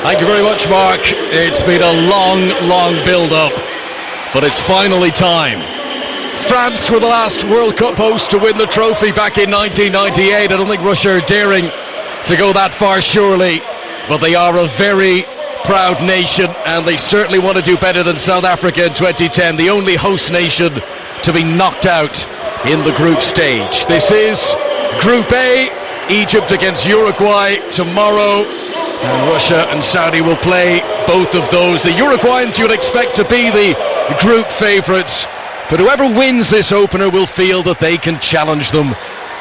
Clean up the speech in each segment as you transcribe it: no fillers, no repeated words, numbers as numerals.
Thank you very much, Mark. It's been a long build-up, but it's finally time. France were the last World Cup host to win the trophy back in 1998. I don't think Russia are daring to go that far, surely, but they are a very proud nation, and they certainly want to do better than South Africa in 2010, the only host nation to be knocked out in the group stage. This is Group A, Egypt against Uruguay tomorrow, and Russia and Saudi will play both of those. The Uruguayans you would expect to be the group favourites, but whoever wins this opener will feel that they can challenge them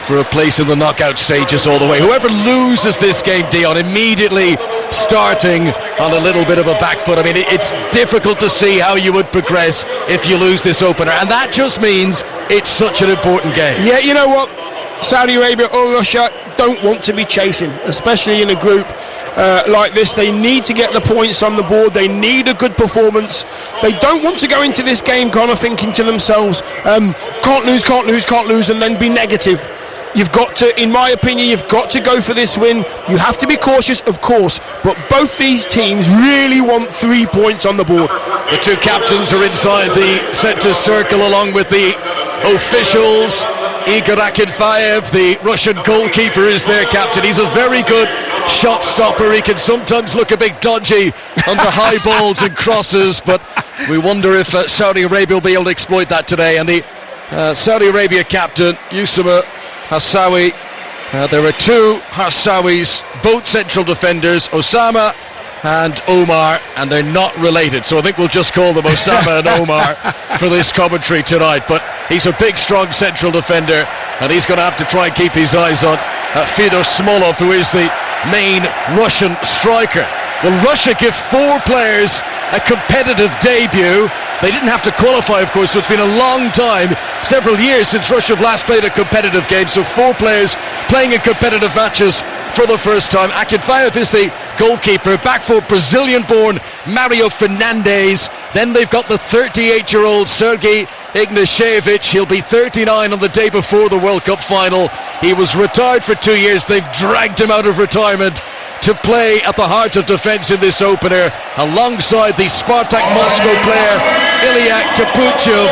for a place in the knockout stages all the way. Whoever loses this game, Dion, immediately starting on a little bit of a back foot. I mean, it's difficult to see how you would progress if you lose this opener, and that just means it's such an important game. Yeah, you know what? Saudi Arabia or Russia don't want to be chasing, especially in a group like this. They need to get the points on the board. They need a good performance. They don't want to go into this game kind of thinking to themselves, can't lose, and then be negative. You've got to, in my opinion, you've got to go for this win. You have to be cautious, of course, but both these teams really want 3 points on the board. The two captains are inside the centre circle along with the officials. Igor Akinfeev, the Russian goalkeeper, is their captain. He's a very good shot stopper. He can sometimes look a bit dodgy on the high balls and crosses, but we wonder if Saudi Arabia will be able to exploit that today. And the Saudi Arabia captain, Usama Hassawi, there are two Hassawis, both central defenders, Osama and Omar, and they're not related, so I think we'll just call them Osama and Omar for this commentary tonight. But he's a big, strong central defender, and he's going to have to try and keep his eyes on Fyodor Smolov, who is the main Russian striker. Well, Russia give 4 players a competitive debut. They didn't have to qualify, of course, so it's been a long time, several years since Russia have last played a competitive game. So 4 players playing in competitive matches for the first time. Akinfeev is the goalkeeper. Back for Brazilian-born Mario Fernandes. Then they've got the 38-year-old Sergei Ignashevich. He'll be 39 on the day before the World Cup final. He was retired for 2 years. They've dragged him out of retirement to play at the heart of defence in this opener, alongside the Spartak Moscow player Ilya Kapuchev.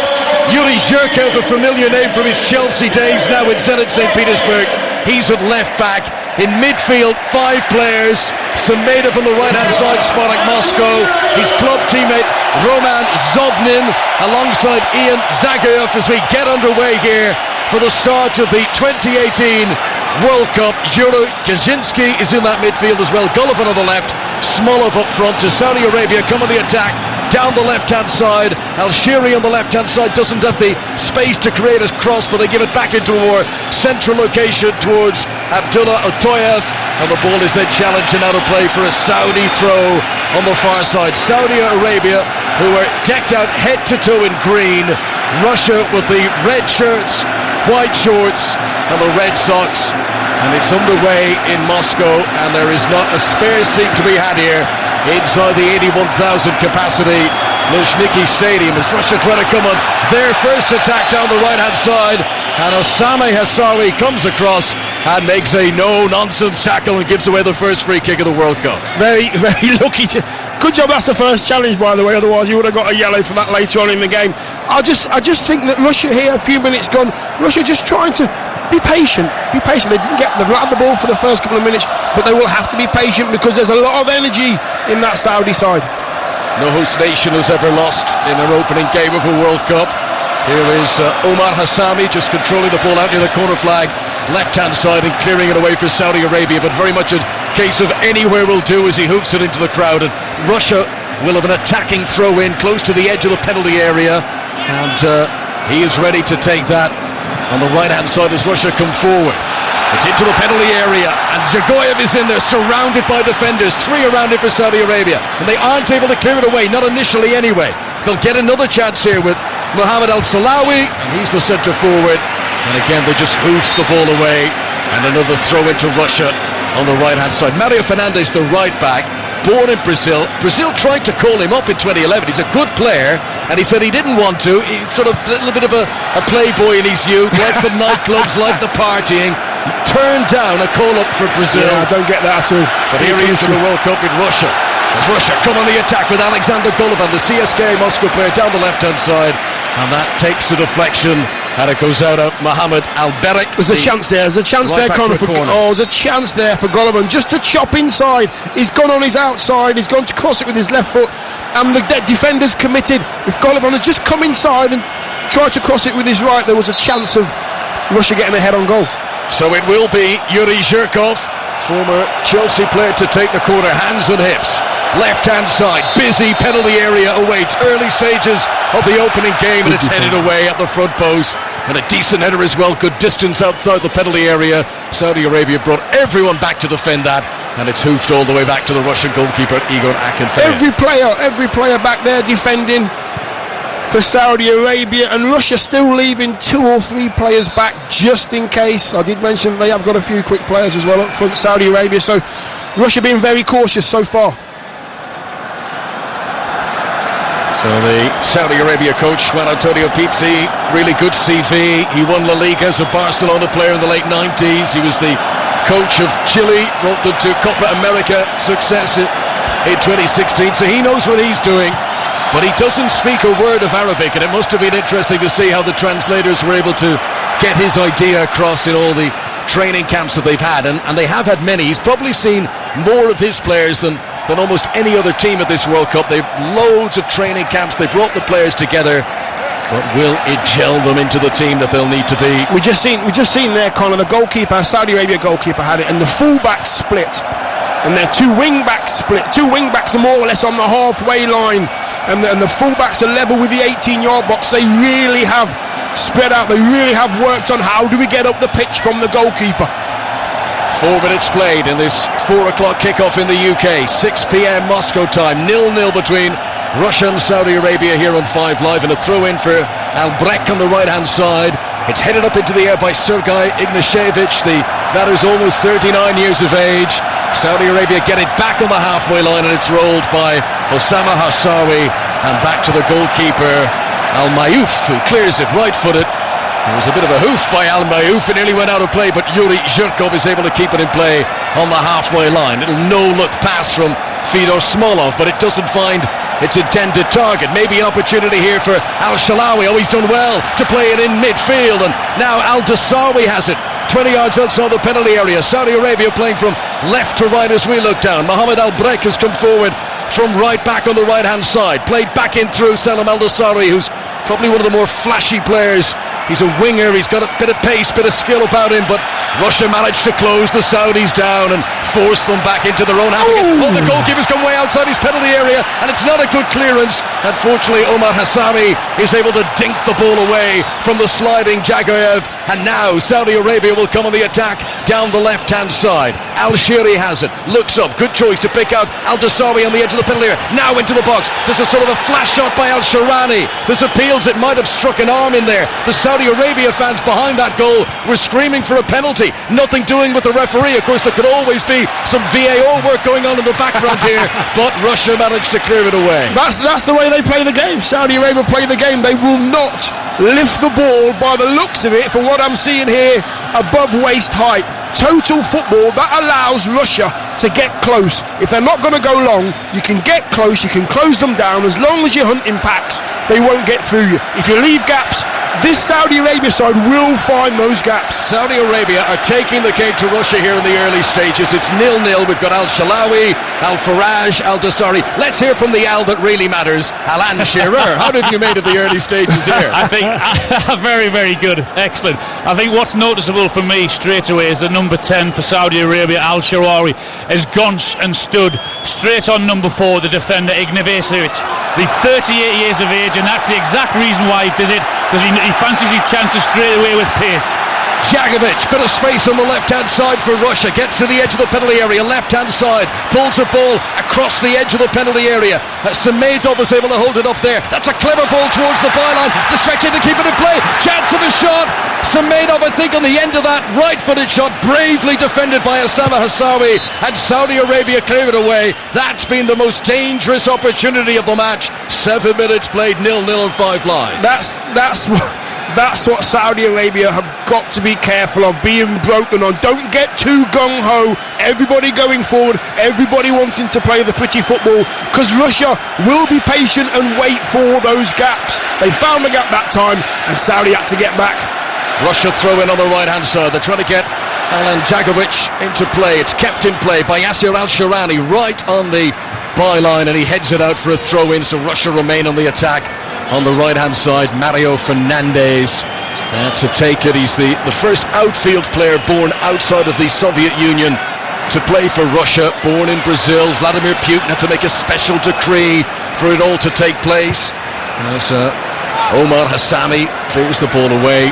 Yuri Zhirkov, a familiar name from his Chelsea days, now in Zenit St. Petersburg. He's at left back. In midfield, 5 players. Semedo on the right-hand side, Spartak Moscow. His club teammate Roman Zobnin alongside Ian Zagoyev as we get underway here for the start of the 2018 World Cup. Yuri Kaczynski is in that midfield as well. Golovin on the left, Smolov up front. To Saudi Arabia come on the attack down the left-hand side. Al-Shiri on the left-hand side doesn't have the space to create a cross, but they give it back into a more central location towards Abdullah Otoyev, and the ball is then challenged and out of play for a Saudi throw on the far side. Saudi Arabia, who are decked out head to toe in green. Russia with the red shirts, white shorts and the red socks, and it's underway in Moscow, and there is not a spare seat to be had here inside the 81,000 capacity Luzhniki Stadium, as Russia trying to come on their first attack down the right hand side, and Osama Hassawi comes across and makes a no-nonsense tackle and gives away the first free kick of the World Cup. Very lucky. Good job that's the first challenge, by the way, otherwise you would have got a yellow for that later on in the game. I just think that Russia here, a few minutes gone, Russia just trying to be patient. They didn't get the ball for the first couple of minutes, but they will have to be patient because there's a lot of energy in that Saudi side. No host nation has ever lost in their opening game of a World Cup. Here is Omar Hassami just controlling the ball out near the corner flag, left-hand side, and clearing it away for Saudi Arabia, but very much a case of anywhere will do as he hoops it into the crowd. And Russia will have an attacking throw-in close to the edge of the penalty area, and he is ready to take that on the right-hand side as Russia come forward. It's into the penalty area, and Zagoyev is in there, surrounded by defenders. 3 around it for Saudi Arabia, and they aren't able to clear it away, not initially anyway. They'll get another chance here with Mohamed Al-Salawi, and he's the centre forward. And again, they just hoof the ball away, and another throw into Russia on the right-hand side. Mario Fernandes, the right back, born in Brazil. Brazil tried to call him up in 2011. He's a good player, and he said he didn't want to. He's sort of a little bit of a playboy in his youth, liked the nightclubs, liked the partying. Turned down a call-up for Brazil. Yeah, I don't get that at all. But here he is in the World Cup in Russia. As Russia come on the attack with Alexander Golovin, the CSKA Moscow player, down the left-hand side, and that takes a deflection, and it goes out of Mohamed Alberek. There's a chance there, Conor. There's a chance there for Golovin just to chop inside. He's gone on his outside, he's gone to cross it with his left foot, and the defender's committed. If Golovin had just come inside and tried to cross it with his right, there was a chance of Russia getting ahead on goal. So it will be Yuri Zhirkov, former Chelsea player, to take the corner, hands and hips. Left-hand side, busy penalty area awaits. Early stages of the opening game, and it's headed away at the front post. And a decent header as well, good distance outside the penalty area. Saudi Arabia brought everyone back to defend that, and it's hoofed all the way back to the Russian goalkeeper, Igor Akinfeev. Every player back there defending for Saudi Arabia, and Russia still leaving 2 or 3 players back just in case. I did mention they have got a few quick players as well up front, Saudi Arabia, so Russia being very cautious so far. So the Saudi Arabia coach, Juan Antonio Pizzi, really good CV. He won La Liga as a Barcelona player in the late 90s. He was the coach of Chile, brought them to Copa America success in 2016, so he knows what he's doing. But he doesn't speak a word of Arabic, and it must have been interesting to see how the translators were able to get his idea across in all the training camps that they've had, and they have had many. He's probably seen more of his players than almost any other team at this World Cup. They've loads of training camps, they brought the players together, but will it gel them into the team that they'll need to be? We just seen there, Conor, the goalkeeper, Saudi Arabia goalkeeper had it, and the full-back split, and their 2 wing-backs split. 2 wing-backs are more or less on the halfway line, and the full-backs are level with the 18-yard box. They really have spread out, they really have worked on how do we get up the pitch from the goalkeeper. 4 minutes played in this 4 o'clock kickoff in the UK, 6 p.m. Moscow time, 0-0 between Russia and Saudi Arabia here on 5 Live, and a throw in for Albrek on the right hand side. It's headed up into the air by Sergei Ignashevich, the man who's almost 39 years of age. Saudi Arabia get it back on the halfway line, and it's rolled by Osama Hassawi, and back to the goalkeeper Al Mayouf, who clears it right-footed. There was a bit of a hoof by Al Mayouf, and nearly went out of play, but Yuri Zhirkov is able to keep it in play on the halfway line. Little no-look pass from Fedor Smolov, but it doesn't find its intended target. Maybe an opportunity here for Al-Shalawi. Oh, he's done well to play it in midfield, and now Al-Dasawi has it 20 yards outside the penalty area. Saudi Arabia playing from left to right as we look down. Mohamed Albrek has come forward from right back on the right hand side, played back in through Salam Al-Dasawi, who's probably one of the more flashy players. He's a winger, he's got a bit of pace, bit of skill about him, but Russia managed to close the Saudis down and force them back into their own half. Oh, the goalkeeper's come way outside his penalty area, and it's not a good clearance. Unfortunately, Omar Hassami is able to dink the ball away from the sliding Jagoyev, and now Saudi Arabia will come on the attack down the left-hand side. Al-Shiri has it, looks up, good choice to pick out Al-Dasawi on the edge of the penalty area, now into the box. There's a sort of a flash shot by Al-Sharani. There's appeals, it might have struck an arm in there. The Saudi Arabia fans behind that goal were screaming for a penalty. Nothing doing with the referee. Of course, there could always be some VAR work going on in the background here, but Russia managed to clear it away. That's the way they play the game. Saudi Arabia play the game. They will not lift the ball, by the looks of it, from what I'm seeing here, above waist height. Total football that allows Russia to get close. If they're not going to go long, you can get close, you can close them down. As long as you hunt in packs, they won't get through you. If you leave gaps, this Saudi Arabia side will find those gaps. Saudi Arabia are taking the cake to Russia here in the early stages. It's 0-0. We've got Al-Shalawi, Al-Faraj, Al-Dassari. Let's hear from the Al that really matters, Alan Shearer. How did you made of the early stages here? I think very, very good. Excellent. I think what's noticeable for me straight away is the number 10 for Saudi Arabia, Al-Sharawi, has gone and stood straight on number 4, the defender Ignashevich. He's 38 years of age, and that's the exact reason why he does it, because he fancies his chances straight away with pace. Jagovic, bit of space on the left-hand side for Russia, gets to the edge of the penalty area, left-hand side, pulls the ball across the edge of the penalty area. Samedov is able to hold it up there. That's a clever ball towards the byline, to stretch in to keep it in play. Chance of a shot. Samedov, I think, on the end of that right-footed shot, bravely defended by Osama Hassawi, and Saudi Arabia clear it away. That's been the most dangerous opportunity of the match. 7 minutes played, 0-0 on 5 Live. That's what Saudi Arabia have got to be careful of being broken on. Don't get too gung-ho. Everybody going forward, everybody wanting to play the pretty football, because Russia will be patient and wait for those gaps. They found the gap that time, and Saudi had to get back. Russia throw in on the right hand side. They're trying to get Alan Jagovic into play. It's kept in play by Yasser Al-Sharani right on the byline, and he heads it out for a throw in, so Russia remain on the attack on the right hand side. Mario Fernandez to take it. He's the first outfield player born outside of the Soviet Union to play for Russia, born in Brazil. Vladimir Putin had to make a special decree for it all to take place as Omar Hassami clears the ball away.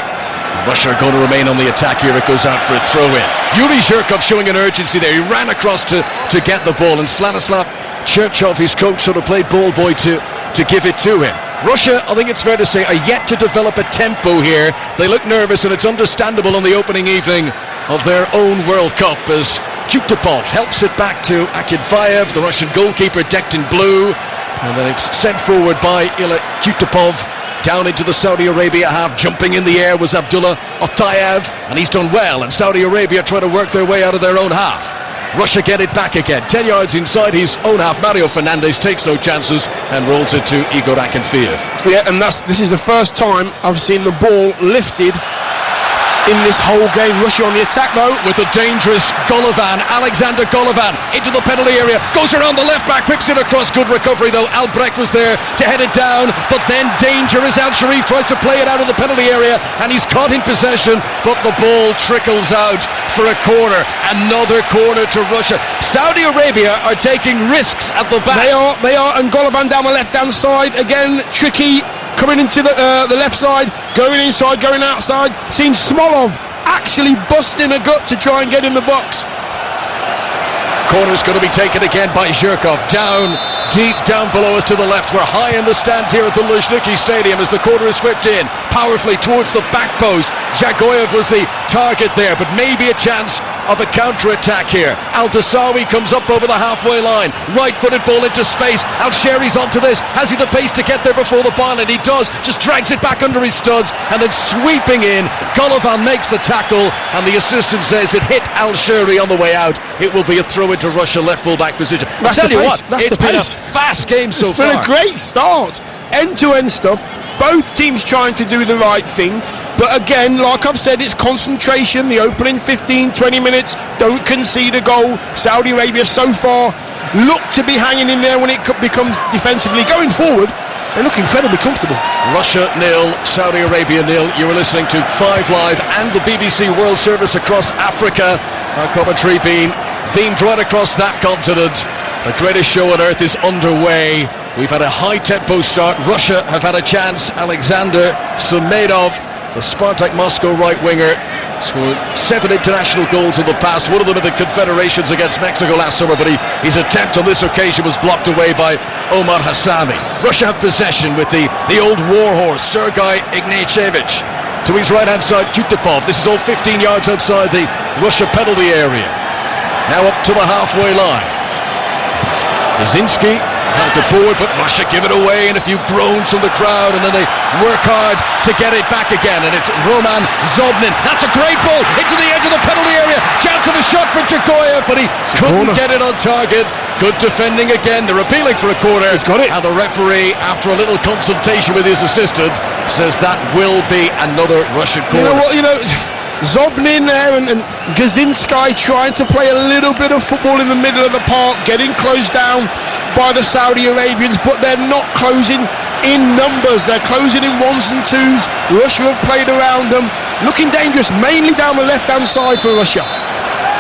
Russia are going to remain on the attack here. It goes out for a throw-in. Yuri Zhirkov showing an urgency there. He ran across to get the ball, and Stanislav Cherchov, his coach, sort of played ball boy to give it to him. Russia, I think it's fair to say, are yet to develop a tempo here. They look nervous, and it's understandable on the opening evening of their own World Cup as Kutepov helps it back to Akinfeev, the Russian goalkeeper decked in blue, and then it's sent forward by Ila Kutepov down into the Saudi Arabia half. Jumping in the air was Abdullah Otayev, and he's done well, and Saudi Arabia try to work their way out of their own half. Russia get it back again, 10 yards inside his own half. Mario Fernandez takes no chances and rolls it to Igor Akinfeev. Yeah, and this is the first time I've seen the ball lifted in this whole game. Russia on the attack though, with the dangerous Golovin, Alexander Golovin into the penalty area, goes around the left back, whips it across. Good recovery though. Albrecht was there to head it down, but then danger as Al Sharif tries to play it out of the penalty area, and he's caught in possession, but the ball trickles out for a corner. Another corner to Russia. Saudi Arabia are taking risks at the back. They are, and Golovin down the left hand side again, tricky. Coming into the left side, going inside, going outside. Seen Smolov actually busting a gut to try and get in the box. Corner's going to be taken again by Zhirkov. Down, deep down below us to the left. We're high in the stand here at the Luzhniki Stadium as the corner is whipped in powerfully towards the back post. Jagoyev was the target there, but maybe a chance of a counter-attack here. Al-Dasawi comes up over the halfway line. Right-footed ball into space. Al-Sheri's onto this. Has he the pace to get there before the byline? He does. Just drags it back under his studs, and then sweeping in. Golovin makes the tackle, and the assistant says it hit Al-Sheri on the way out. It will be a throw into Russia left full-back position. That's I tell you what, it's been a fast game so far. It's been a great start. End-to-end stuff. Both teams trying to do the right thing. But again, like I've said, it's concentration. The opening 15, 20 minutes, don't concede a goal. Saudi Arabia so far look to be hanging in there when it becomes defensively. Going forward, they look incredibly comfortable. Russia 0, Saudi Arabia 0. You were listening to 5 Live and the BBC World Service across Africa. Our commentary being beamed right across that continent. The greatest show on earth is underway. We've had a high-tempo start. Russia have had a chance. Alexander Samedov, the Spartak Moscow right-winger, scored 7 international goals in the past, one of them in the Confederations against Mexico last summer, but his attempt on this occasion was blocked away by Omar Hassami. Russia have possession with the old warhorse, Sergei Ignatievich. To his right-hand side, Kutepov. This is all 15 yards outside the Russia penalty area. Now up to the halfway line. Kaczynski help it forward, but Russia give it away, and a few groans from the crowd, and then they work hard to get it back again, and it's Roman Zobnin. That's a great ball into the edge of the penalty area. Chance of a shot for Jagoyev, but he couldn't get it on target. Good defending again. They're appealing for a corner. He's got it. And the referee, after a little consultation with his assistant, says that will be another Russian corner. You know what? Zobnin there and Kaczynski trying to play a little bit of football in the middle of the park, getting closed down by the Saudi Arabians, but they're not closing in numbers. They're closing in ones and twos. Russia have played around them, looking dangerous, mainly down the left-hand side for Russia.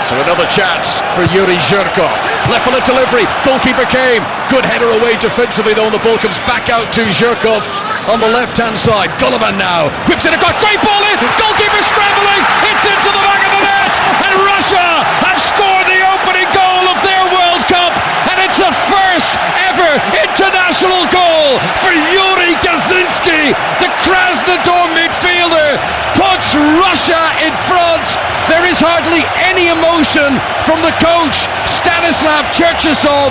So another chance for Yuri Zhirkov. Left foot delivery, goalkeeper came. Good header away defensively though, and the ball comes back out to Zhirkov on the left-hand side. Golovin now whips it across, great ball in, goalkeeper scrambling, it's into the back of the net, and Russia have scored the opening goal of their World Cup, and it's the first ever international goal for Yuri Kaczynski. The Krasnodar midfielder puts Russia in front. There is hardly any emotion from the coach, Stanislav Cherchesov.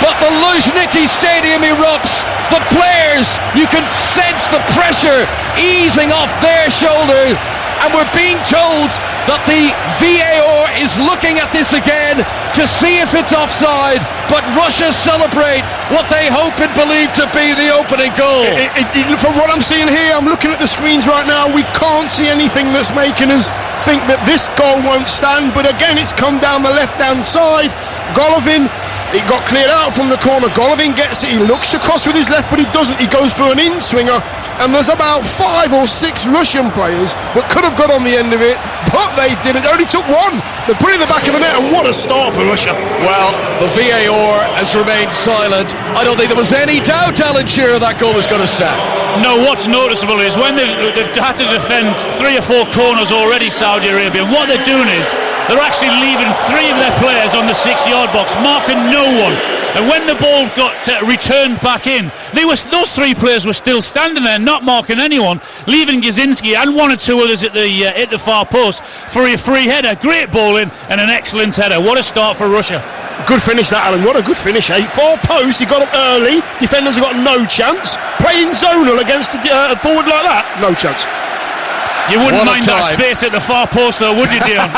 but the Luzhniki Stadium erupts. The players, you can sense the pressure easing off their shoulders, and we're being told that the VAR is looking at this again to see if it's offside, but Russia celebrate what they hope and believe to be the opening goal. From what I'm seeing here, I'm looking at the screens right now, we can't see anything that's making us think that this goal won't stand, but again it's come down the left-hand side. Golovin, it got cleared out from the corner. Golovin gets it, he looks across with his left, but he doesn't. He goes through an in-swinger, and there's about 5 or 6 Russian players that could have got on the end of it, but they didn't. They only took one. They put it in the back of the net, and what a start for Russia. Well, the VAR has remained silent. I don't think there was any doubt, Alan Shearer, that goal was going to stand. No, what's noticeable is when they've had to defend 3 or 4 corners already, Saudi Arabia, and what they're doing is they're actually leaving 3 of their players on the 6-yard box, marking no one. And when the ball got returned back in, those 3 players were still standing there, not marking anyone, leaving Gazinski and 1 or 2 others at the far post for a free header. Great ball in and an excellent header. What a start for Russia. Good finish that, Alan. What a good finish, eh? 4 posts, he got up early. Defenders have got no chance. Playing zonal against a forward like that, no chance. You wouldn't mind that space at the far post though, would you, Dion?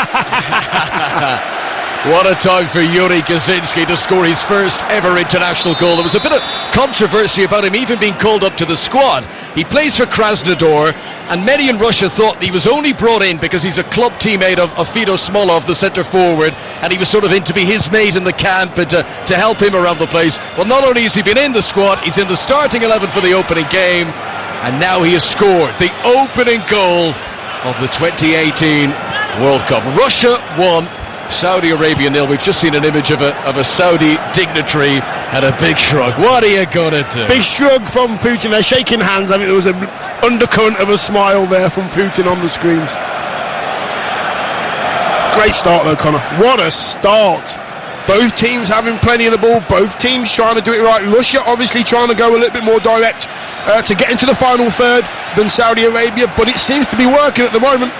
What a time for Yuri Gazinski to score his first ever international goal. There was a bit of controversy about him even being called up to the squad. He plays for Krasnodar, and many in Russia thought he was only brought in because he's a club teammate of Fido Smolov, the centre forward, and he was sort of in to be his mate in the camp and to help him around the place. Well, not only has he been in the squad, he's in the starting 11 for the opening game, and now he has scored the opening goal of the 2018 World Cup. Russia won, Saudi Arabia nil. We've just seen an image of a Saudi dignitary and a big shrug. What are you going to do? Big shrug from Putin. They're shaking hands. I think there was an undercurrent of a smile there from Putin on the screens. Great start though, Connor. What a start. Both teams having plenty of the ball, both teams trying to do it right. Russia obviously trying to go a little bit more direct to get into the final third than Saudi Arabia, but it seems to be working at the moment.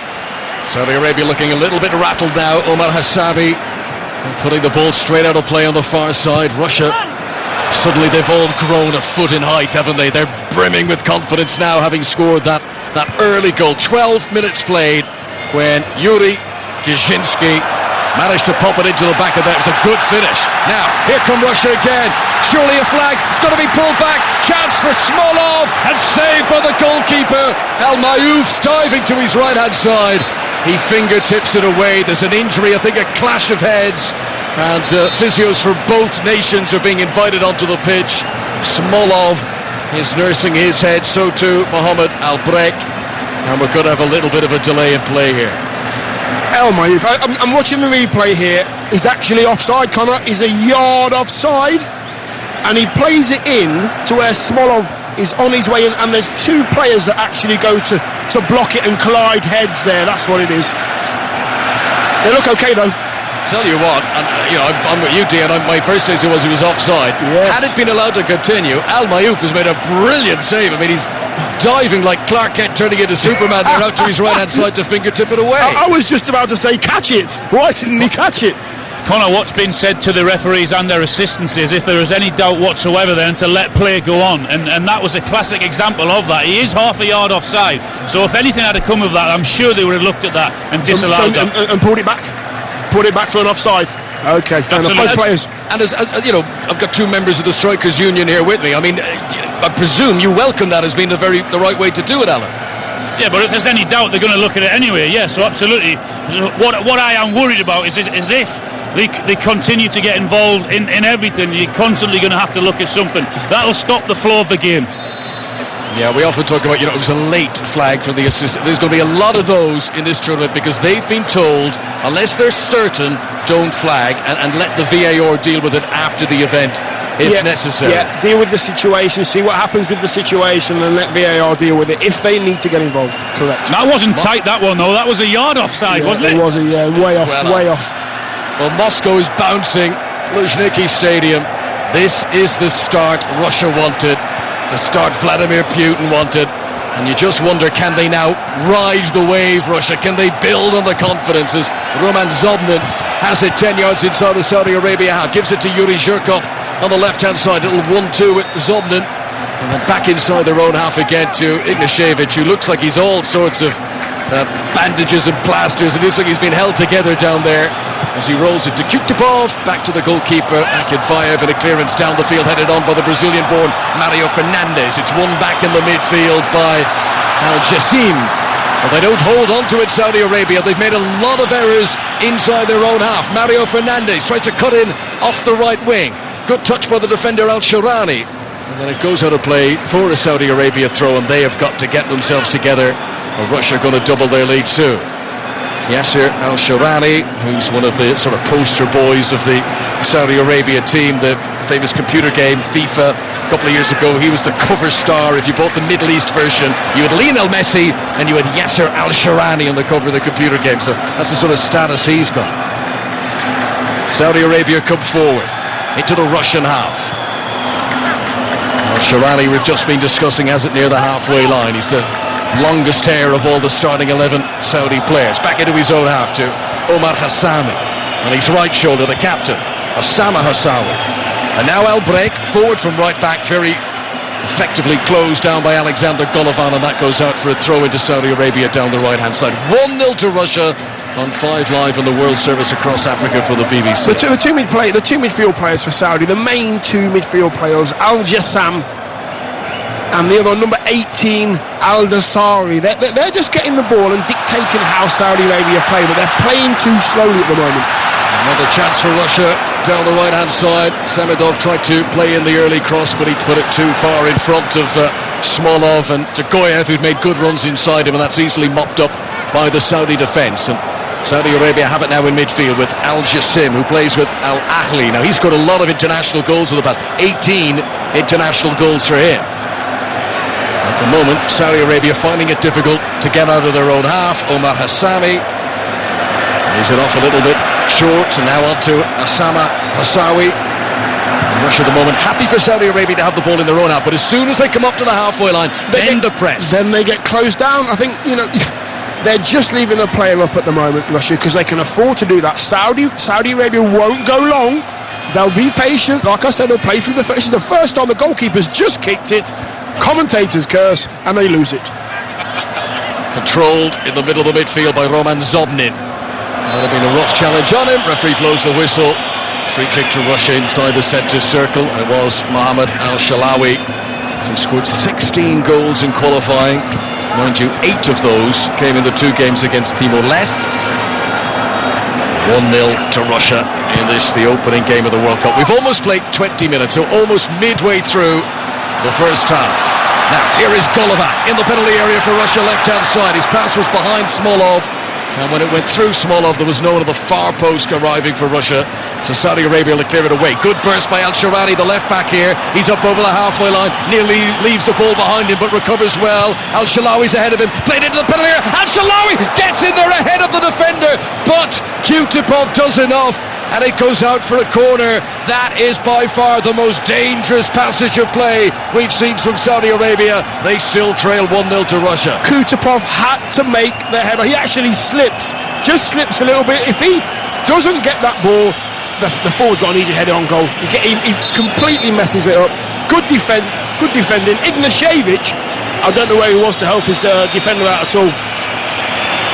Saudi Arabia looking a little bit rattled now. Omar Hassabi putting the ball straight out of play on the far side. Russia, suddenly they've all grown a foot in height, haven't they? They're brimming with confidence now, having scored that early goal. 12 minutes played when Yuri Gazinski managed to pop it into the back of that. It was a good finish. Now, here come Russia again. Surely a flag. It's going to be pulled back. Chance for Smolov, and saved by the goalkeeper. Al-Mayouf diving to his right-hand side. He fingertips it away. There's an injury, I think a clash of heads. And physios from both nations are being invited onto the pitch. Smolov is nursing his head. So too Mohammed Al-Brek. And we're going to have a little bit of a delay in play here. Al-Mayouf, I'm watching the replay here. He's actually offside, Connor. He's a yard offside, and he plays it in to where Smolov is on his way in, and there's 2 players that actually go to block it and collide heads there. That's what it is. They look okay though. Tell you what, and I'm with you, Dion. My first answer was he was offside. Yes. Had it been allowed to continue, Al-Mayouf has made a brilliant save. I mean, he's diving like Clark Kent turning into Superman there out to his right hand side to fingertip it away. I was just about to say catch it. Why didn't he catch it? Connor, what's been said to the referees and their assistants is if there is any doubt whatsoever then to let play go on, and that was a classic example of that. He is half a yard offside, so if anything had to come of that, I'm sure they would have looked at that and disallowed that. And pulled it back for an offside. Okay, fair enough. Both players. And as you know, I've got 2 members of the Strikers Union here with me. I mean, I presume you welcome that as being the right way to do it, Alan. Yeah, but if there's any doubt, they're going to look at it anyway. Yeah, so absolutely. What I am worried about is if they continue to get involved in everything, you're constantly going to have to look at something. That'll stop the flow of the game. Yeah, we often talk about, it was a late flag from the assistant. There's going to be a lot of those in this tournament because they've been told, unless they're certain, don't flag and let the VAR deal with it after the event if necessary. Yeah, deal with the situation, see what happens with the situation and let VAR deal with it if they need to get involved. Correct. That wasn't tight, that one, though. That was a yard offside, wasn't it? It was, way off, way off. Well, Moscow is bouncing. Luzhniki Stadium. This is the start Russia wanted. It's the start Vladimir Putin wanted. And you just wonder, can they now ride the wave, Russia? Can they build on the confidences? Roman Zobnin has it 10 yards inside of Saudi Arabia. Gives it to Yuri Zhirkov. on the left-hand side. Little 1-2 with Zobnin. And then back inside their own half again to Ignashevich, who looks like he's all sorts of bandages and plasters. It looks like he's been held together down there as he rolls it to Kutupov. Back to the goalkeeper, Akinfayev, and a clearance down the field headed on by the Brazilian-born Mario Fernandes. It's won back in the midfield by Al Jassim. Well, they don't hold on to it, Saudi Arabia. They've made a lot of errors inside their own half. Mario Fernandes tries to cut in off the right wing. Good touch by the defender Al-Shirani. And then it goes out of play for a Saudi Arabia throw, and they have got to get themselves together, or Russia are going to double their lead soon. Yasser Al-Shirani, who's one of the sort of poster boys of the Saudi Arabia team, the famous computer game FIFA. A couple of years ago, he was the cover star. If you bought the Middle East version, you had Lionel Messi and you had Yasser Al-Shirani on the cover of the computer game. So that's the sort of status he's got. Saudi Arabia come forward into the Russian half. Al-Shirani, we've just been discussing, has it near the halfway line. He's the longest hair of all the starting 11 Saudi players. Back into his own half to Omar Hassami. On his right shoulder, the captain, Osama Hassawi. And now Albrecht, forward from right back, very effectively closed down by Alexander Golovin, and that goes out for a throw into Saudi Arabia down the right-hand side. 1-0 to Russia on 5 Live on the World Service across Africa for the BBC. The two midfield players for Saudi, the main two midfield players, Al Jassam and the other number 18, Al Dasari. They're just getting the ball and dictating how Saudi Arabia play, but they're playing too slowly at the moment. Another chance for Russia down the right-hand side. Samedov tried to play in the early cross, but he put it too far in front of Smolov and Tagoyev, who'd made good runs inside him, and that's easily mopped up by the Saudi defence. And Saudi Arabia have it now in midfield with Al Jassim, who plays with Al Ahly. Now, he's got a lot of international goals in the past, 18 international goals for him. At the moment, Saudi Arabia finding it difficult to get out of their own half. Omar Hassami lays it off a little bit short, and now on to Osama Hassawi. Russia at the moment happy for Saudi Arabia to have the ball in their own half, but as soon as they come up to the halfway line, then the press. Then they get closed down. I think, they're just leaving a player up at the moment, Russia, because they can afford to do that. Saudi Arabia won't go long. They'll be patient. Like I said, they'll play through the first. This is the first time the goalkeeper's just kicked it. Commentators curse, and they lose it. Controlled in the middle of the midfield by Roman Zobnin. Might have been a rough challenge on him. Referee blows the whistle. Free kick to Russia inside the centre circle. It was Mohammed Al-Shalawi, who scored 16 goals in qualifying. Mind you, 8 of those came in the 2 games against Timor-Leste. 1-0 to Russia in this, the opening game of the World Cup. We've almost played 20 minutes, so almost midway through the first half. Now, here is Golovin in the penalty area for Russia, left-hand side. His pass was behind Smolov, and when it went through Smolov, there was no one at the far post arriving for Russia. So Saudi Arabia will clear it away. Good burst by Al-Shirani, the left back here. He's up over the halfway line, nearly leaves the ball behind him, but recovers well. Al-Shalawi's ahead of him, played into the penalty area. Al-Shalawi gets in there ahead of the defender, but Kutupov does enough, and it goes out for a corner. That is by far the most dangerous passage of play we've seen from Saudi Arabia. They still trail 1-0 to Russia. Kutupov had to make the header. He actually slips a little bit. If he doesn't get that ball, the forward's got an easy header on goal. He completely messes it up. Good defending. Ignashevich, I don't know where he was to help his defender out at all.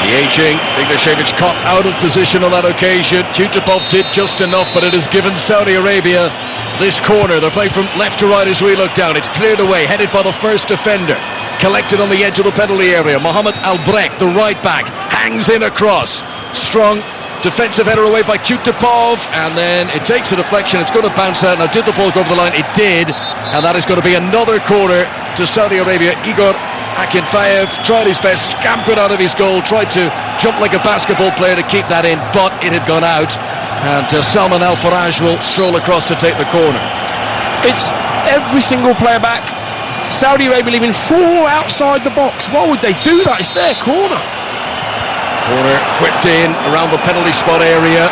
The ageing Ignashevich caught out of position on that occasion. Kutupov did just enough, but it has given Saudi Arabia this corner. They're playing from left to right as we look down. It's cleared away, headed by the first defender. Collected on the edge of the penalty area. Mohammed Albrecht, the right back, hangs in across. Strong defensive header away by Kutupov, and then it takes a deflection. It's going to bounce out. Now, did the ball go over the line? It did, and that is going to be another corner to Saudi Arabia. Igor Akinfayev tried his best, scampered out of his goal, tried to jump like a basketball player to keep that in, but it had gone out, and Salman Al-Faraj will stroll across to take the corner. It's every single player back. Saudi Arabia leaving 4 outside the box. Why would they do that? It's their corner. Corner whipped in around the penalty spot area.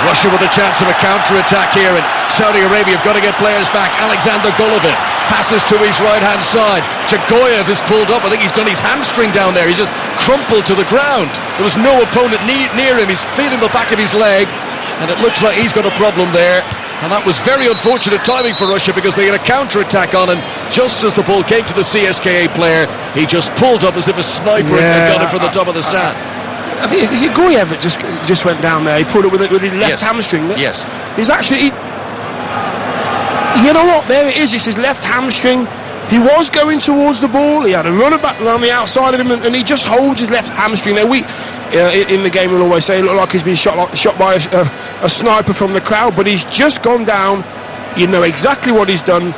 Russia with a chance of a counter-attack here, and Saudi Arabia have got to get players back. Alexander Golovin passes to his right-hand side. Tagoyev is pulled up. I think he's done his hamstring down there. He's just crumpled to the ground. There was no opponent near him. He's feeling the back of his leg, and it looks like he's got a problem there. And that was very unfortunate timing for Russia, because they had a counter-attack on, and just as the ball came to the CSKA player, he just pulled up as if a sniper had got it from the top of the stand. I think is it Goyev that just went down there? He pulled it with his left hamstring. Yes. He's actually... you know what? There it is. It's his left hamstring. He was going towards the ball. He had a runner back around the outside of him, and he just holds his left hamstring there. In the game, we'll always say it looked like he's been shot by a sniper from the crowd, but he's just gone down. You know exactly what he's done.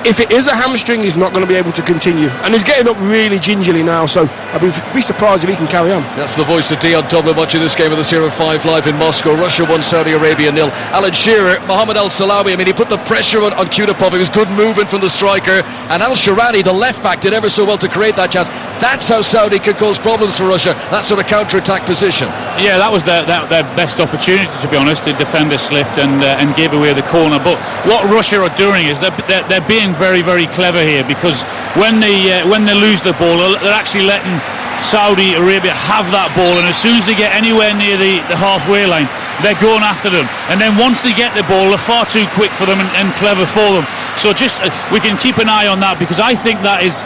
If it is a hamstring, he's not going to be able to continue, and he's getting up really gingerly now, so I'd be surprised if he can carry on. That's the voice of Dion Dublin watching this game of the 0-5 live in Moscow. Russia 1, Saudi Arabia 0. Alan Shearer, Mohamed El Salawi, I mean, he put the pressure on Kudapov. It was good movement from the striker, and Al Shirani, the left back, did ever so well to create that chance. That's how Saudi could cause problems for Russia, that sort of counter-attack position. Yeah, that was their best opportunity, to be honest. The defender slipped and gave away the corner. But what Russia are doing is they're being very, very clever here, because when they lose the ball, they're actually letting Saudi Arabia have that ball, and as soon as they get anywhere near the halfway line, they're going after them, and then once they get the ball, they're far too quick for them and clever for them. So just we can keep an eye on that, because I think that is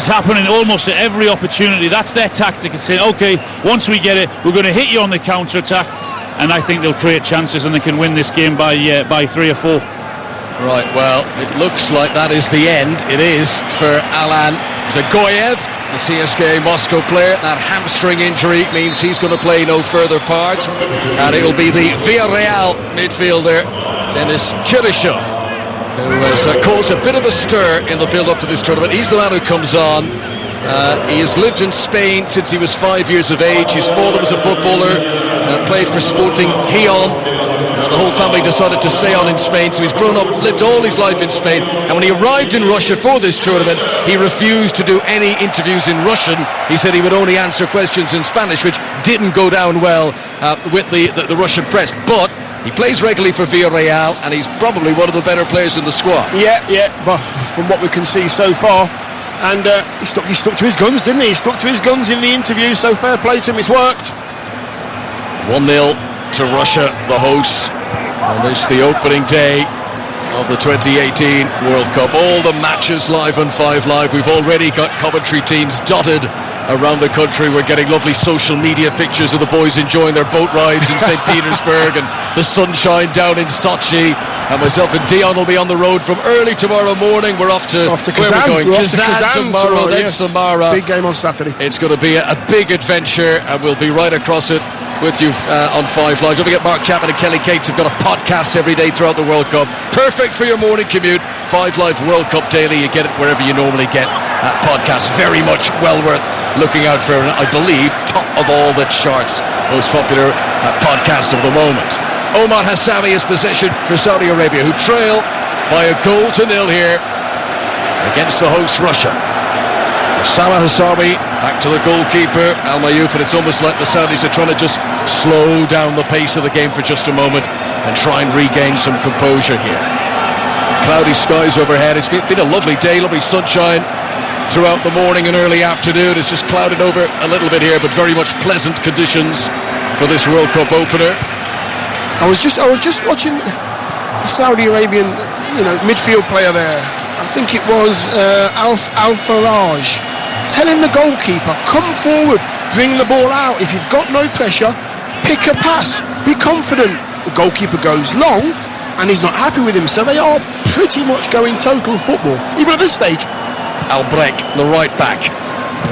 happening almost at every opportunity. That's their tactic, is saying, okay, once we get it, we're going to hit you on the counter attack, and I think they'll create chances and they can win this game by 3 or 4. Right, well, it looks like that is the end. It is for Alan Zagoyev, the CSKA Moscow player. That hamstring injury means he's going to play no further part, and it will be the Villarreal midfielder Denis Cheryshev, who has caused a bit of a stir in the build-up to this tournament. He's the man who comes on. He has lived in Spain since he was 5 years of age. His father was a footballer, played for Sporting Gijón. The whole family decided to stay on in Spain, so he's grown up, lived all his life in Spain, and when he arrived in Russia for this tournament, he refused to do any interviews in Russian. He said he would only answer questions in Spanish, which didn't go down well with the Russian press. But he plays regularly for Villarreal, and he's probably one of the better players in the squad. Yeah, but from what we can see so far, and he stuck to his guns, didn't he? He stuck to his guns in the interview, so fair play to him, it's worked. 1-0 to Russia, the hosts, on this, the opening day of the 2018 World Cup. All the matches live on 5 Live. We've already got commentary teams dotted around the country. We're getting lovely social media pictures of the boys enjoying their boat rides in St. Petersburg and the sunshine down in Sochi. And myself and Dion will be on the road from early tomorrow morning. We're off to Kazan. Where are we going? Kazan tomorrow, then Samara. Big game on Saturday. It's going to be a big adventure, and we'll be right across it with you on 5 Live. Don't forget, Mark Chapman and Kelly Cates have got a podcast every day throughout the World Cup. Perfect for your morning commute. 5 Live World Cup Daily. You get it wherever you normally get podcasts. Very much well worth looking out for, and I believe top of all the charts. Most popular podcast of the moment. Omar Hassami is possession for Saudi Arabia, who trail by 1-0 here against the host Russia. Osama Hassami back to the goalkeeper Al Mayouf, and it's almost like the Saudis are trying to just slow down the pace of the game for just a moment and try and regain some composure here. Cloudy skies overhead. It's been a lovely day, lovely sunshine throughout the morning and early afternoon. It's just clouded over a little bit here, but very much pleasant conditions for this World Cup opener. I was just watching the Saudi Arabian midfield player there. I think it was Al-Faraj, telling the goalkeeper, come forward, bring the ball out. If you've got no pressure, pick a pass, be confident. The goalkeeper goes long, and he's not happy with him, so they are pretty much going total football, even at this stage. Albrek, the right back,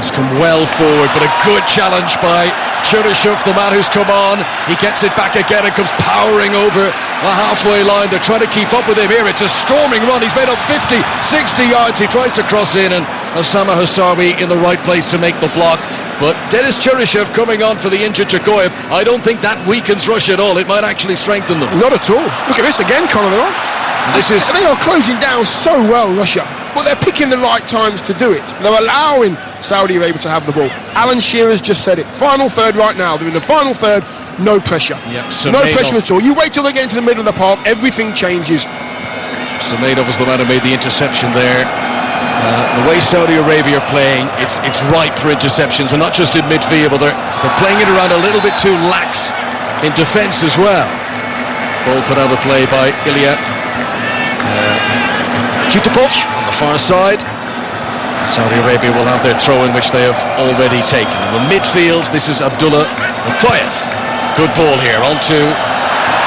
has come well forward, but a good challenge by Cheryshev, the man who's come on. He gets it back again and comes powering over the halfway line. They're trying to keep up with him here. It's a storming run. He's made up 50, 60 yards. He tries to cross in, and Osama Hassami in the right place to make the block. But Denis Cheryshev coming on for the injured Jagoyev. I don't think that weakens Russia at all. It might actually strengthen them. Not at all. Look at this again, Conor. They are closing down so well, Russia. But they're picking the right times to do it. They're allowing Saudi Arabia to have the ball. Alan Shearer's just said it. Final third right now. They're in the final third. No pressure. Yep, no pressure at all. You wait till they get into the middle of the park. Everything changes. Semedo was the man who made the interception there. The way Saudi Arabia are playing, it's ripe for interceptions, and not just in midfield, but they're playing it around a little bit too lax in defence as well. Ball put out of play by Ilya Kutupov on the far side. Saudi Arabia will have their throw-in, which they have already taken. In the midfield, this is Abdullah Otoyev. Good ball here, onto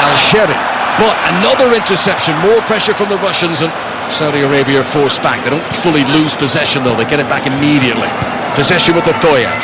Al-Sheri. But another interception, more pressure from the Russians, and Saudi Arabia are forced back. They don't fully lose possession, though. They get it back immediately. Possession with Otoyev.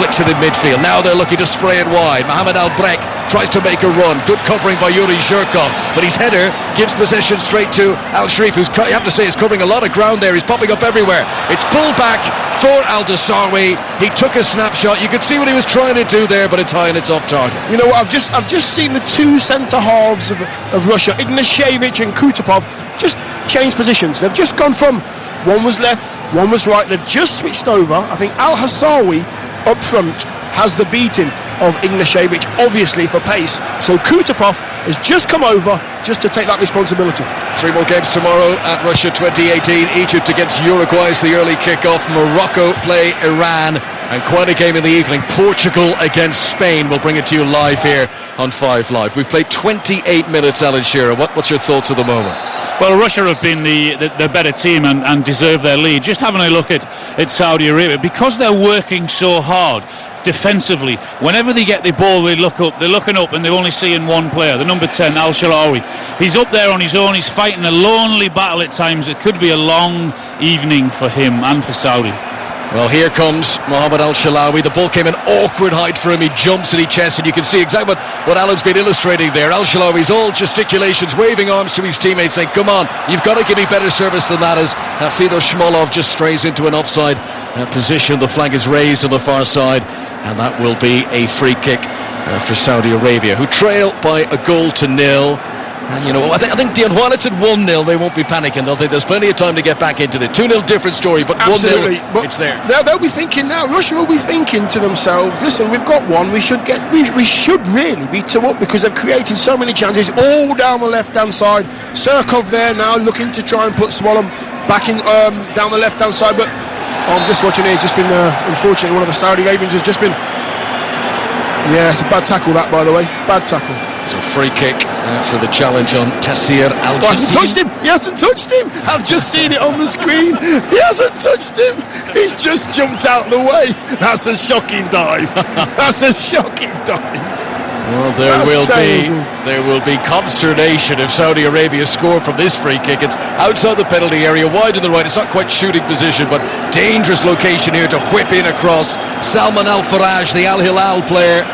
Flicks it in midfield. Now they're looking to spray it wide. Mohamed Al-Brek tries to make a run. Good covering by Yuri Zhirkov, but his header gives possession straight to Al-Sharif, who's, you have to say, is covering a lot of ground there. He's popping up everywhere. It's pulled back for Al-Dasawi. He took a snapshot. You could see what he was trying to do there, but it's high and it's off target. You know what? I've just seen the two centre halves of Russia, Ignashevich and Kutupov, just change positions. They've just gone from one was left, one was right. They've just switched over. I think Al-Hassawi up front has the beating of Ignashevich, obviously for pace. So Kutupov has just come over just to take that responsibility. 3 more games tomorrow at Russia 2018. Egypt against Uruguay is the early kick-off. Morocco play Iran, and quite a game in the evening. Portugal against Spain. We'll bring it to you live here on 5 Live. We've played 28 minutes, Alan Shearer. What's your thoughts at the moment? Well, Russia have been the better team and deserve their lead. Just having a look at Saudi Arabia, because they're working so hard defensively, whenever they get the ball, they're looking up, and they're only seeing one player, the number 10, Al-Shalawi. He's up there on his own. He's fighting a lonely battle at times. It could be a long evening for him and for Saudi. Well, here comes Mohamed Al-Shalawi. The ball came in awkward height for him. He jumps and he chests, and you can see exactly what Alan's been illustrating there. Al-Shalawi's all gesticulations, waving arms to his teammates, saying, come on, you've got to give me better service than that, as Fido Shmolov just strays into an offside position. The flag is raised on the far side, and that will be a free kick for Saudi Arabia, who trail by a 1-0. And, you know, I think while it's at 1-0, they won't be panicking. They'll think there's plenty of time to get back into it. 2-0, different story, but 1-0, it's there. They'll be thinking now. Russia will be thinking to themselves, listen, we've got one. We should really be 2 up, because they've created so many chances all down the left-hand side. Surkov there now looking to try and put Swallam back in down the left-hand side, but I'm just watching here. Just been unfortunately, one of the Saudi Arabians has just been. Yeah, it's a bad tackle that, by the way. Bad tackle. It's a free kick for the challenge on Tassir Al-Jassim. He hasn't touched him. I've just seen it on the screen. He hasn't touched him. He's just jumped out of the way. That's a shocking dive. That's a shocking dive. Well, there will be consternation if Saudi Arabia score from this free kick. It's outside the penalty area, wide to the right. It's not quite shooting position, but dangerous location here to whip in across. Salman Al-Faraj, the Al Hilal player,